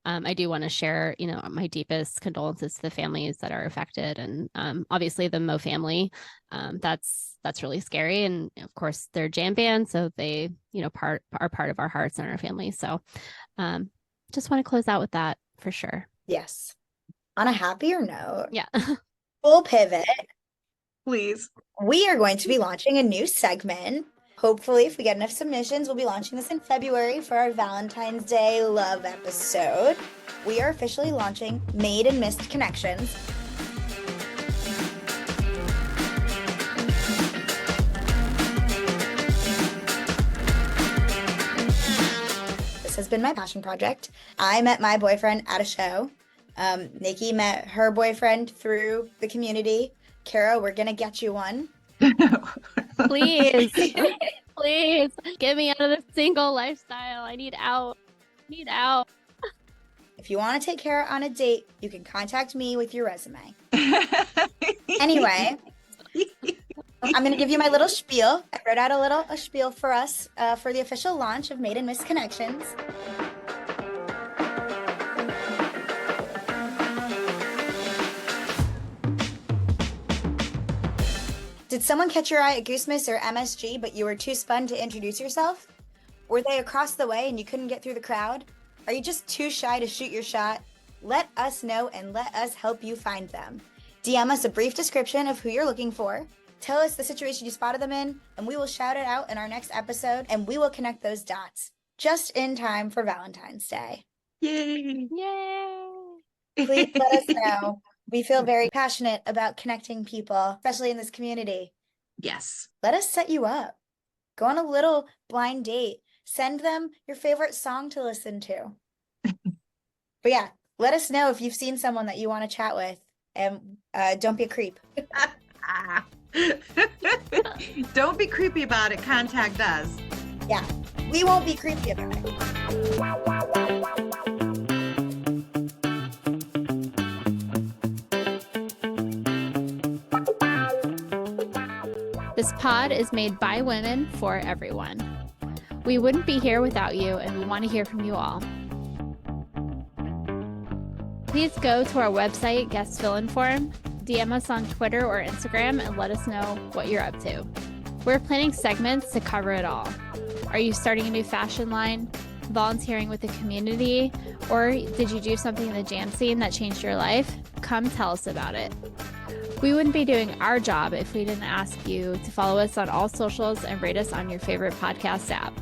I do want to share, my deepest condolences to the families that are affected, and obviously the Mo family. That's really scary, and of course they're a jam band, so they, are part of our hearts and our families. So, just want to close out with that for sure. Yes. On a happier note, Yeah. full pivot. Please. We are going to be launching a new segment. Hopefully, if we get enough submissions, we'll be launching this in February for our Valentine's Day love episode. We are officially launching Made and Missed Connections. This has been my passion project. I met my boyfriend at a show. Niki met her boyfriend through the community. Kara, we're gonna get you one. Please, please get me out of the single lifestyle. I need out. If you want to take Kara on a date, you can contact me with your resume. Anyway, I'm going to give you my little spiel. I wrote out a spiel for us for the official launch of Made and Missed Connections. Did someone catch your eye at Goosemas or YEMSG, but you were too spun to introduce yourself? Were they across the way and you couldn't get through the crowd? Are you just too shy to shoot your shot? Let us know and let us help you find them. DM us a brief description of who you're looking for. Tell us the situation you spotted them in, and we will shout it out in our next episode, and we will connect those dots just in time for Valentine's Day. Yay. Yay! Please let us know. We feel very passionate about connecting people, especially in this community. Yes. Let us set you up. Go on a little blind date. Send them your favorite song to listen to. But yeah, let us know if you've seen someone that you want to chat with, and don't be a creep. Don't be creepy about it. Contact us. Yeah, we won't be creepy about it. This pod is made by women for everyone. We wouldn't be here without you, and we want to hear from you all. Please go to our website, Guest Fill-In Form, DM us on Twitter or Instagram, and let us know what you're up to. We're planning segments to cover it all. Are you starting a new fashion line, volunteering with the community, or did you do something in the jam scene that changed your life? Come tell us about it. We wouldn't be doing our job if we didn't ask you to follow us on all socials and rate us on your favorite podcast app.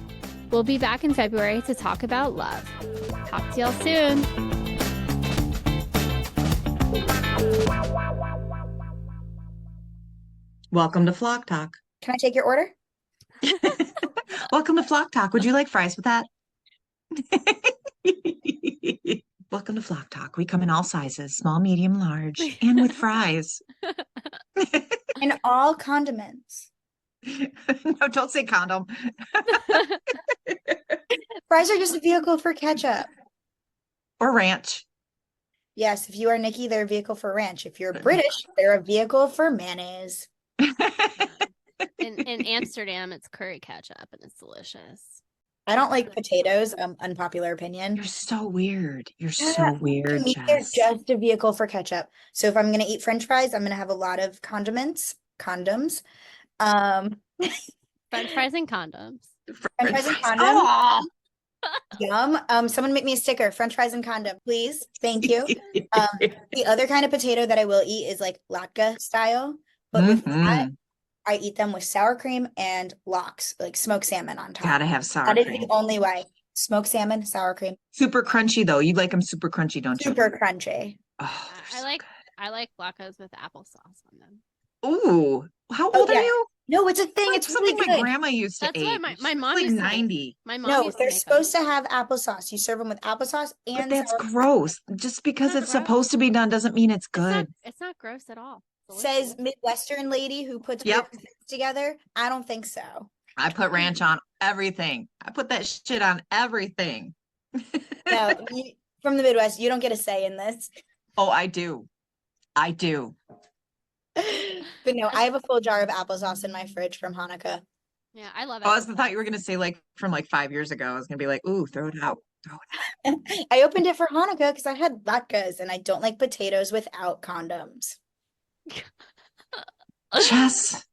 We'll be back in February to talk about love. Talk to y'all soon. Welcome to Flock Talk. Can I take your order? Welcome to Flock Talk. Would you like fries with that? Welcome to Flock Talk. We come in all sizes, small, medium, large, and with fries. And all condiments. No, don't say condom. Fries are just a vehicle for ketchup. Or ranch. Yes, if you are Niki, they're a vehicle for ranch. If you're British, they're a vehicle for mayonnaise. In Amsterdam, it's curry ketchup and it's delicious. I don't like potatoes. Unpopular opinion. You're so weird. You're Yeah, so weird, To me, they're Jess. just a vehicle for ketchup. So if I'm gonna eat French fries, I'm gonna have a lot of condoms. French fries and condoms. French fries and condoms. Oh. Yum. Someone make me a sticker. French fries and condom, please. Thank you. The other kind of potato that I will eat is like latke style, but with that, I eat them with sour cream and lox, like smoked salmon on top. Gotta have sour That is cream. the only way. Smoked salmon, sour cream, Super crunchy though. You like them super crunchy, don't you? super crunchy. Oh, they're I so like latkes with applesauce on them. good. Ooh, how Oh, old yeah. are you? No, it's a thing. Like It's really something my good. grandma used to That's eat. what my She's mom like used to make. 90. My mom No, used to they're make 'em. supposed to have applesauce. You serve them with applesauce But and that's sour cream. gross. Just because not it's gross. supposed to be done doesn't mean it's good. It's not gross at all. Says Delicious. Midwestern lady who puts Yep. things together. I don't think so. I put ranch on everything. I put that shit on everything. No, from the Midwest, you don't get a say in this. Oh, I do. I do. But no, I have a full jar of applesauce in my fridge from Hanukkah. Yeah, I love it. Oh, I thought you were gonna say like from like 5 years ago. I was gonna be like, ooh, throw it out. Throw it out. I opened it for Hanukkah because I had latkes and I don't like potatoes without condoms. Jess,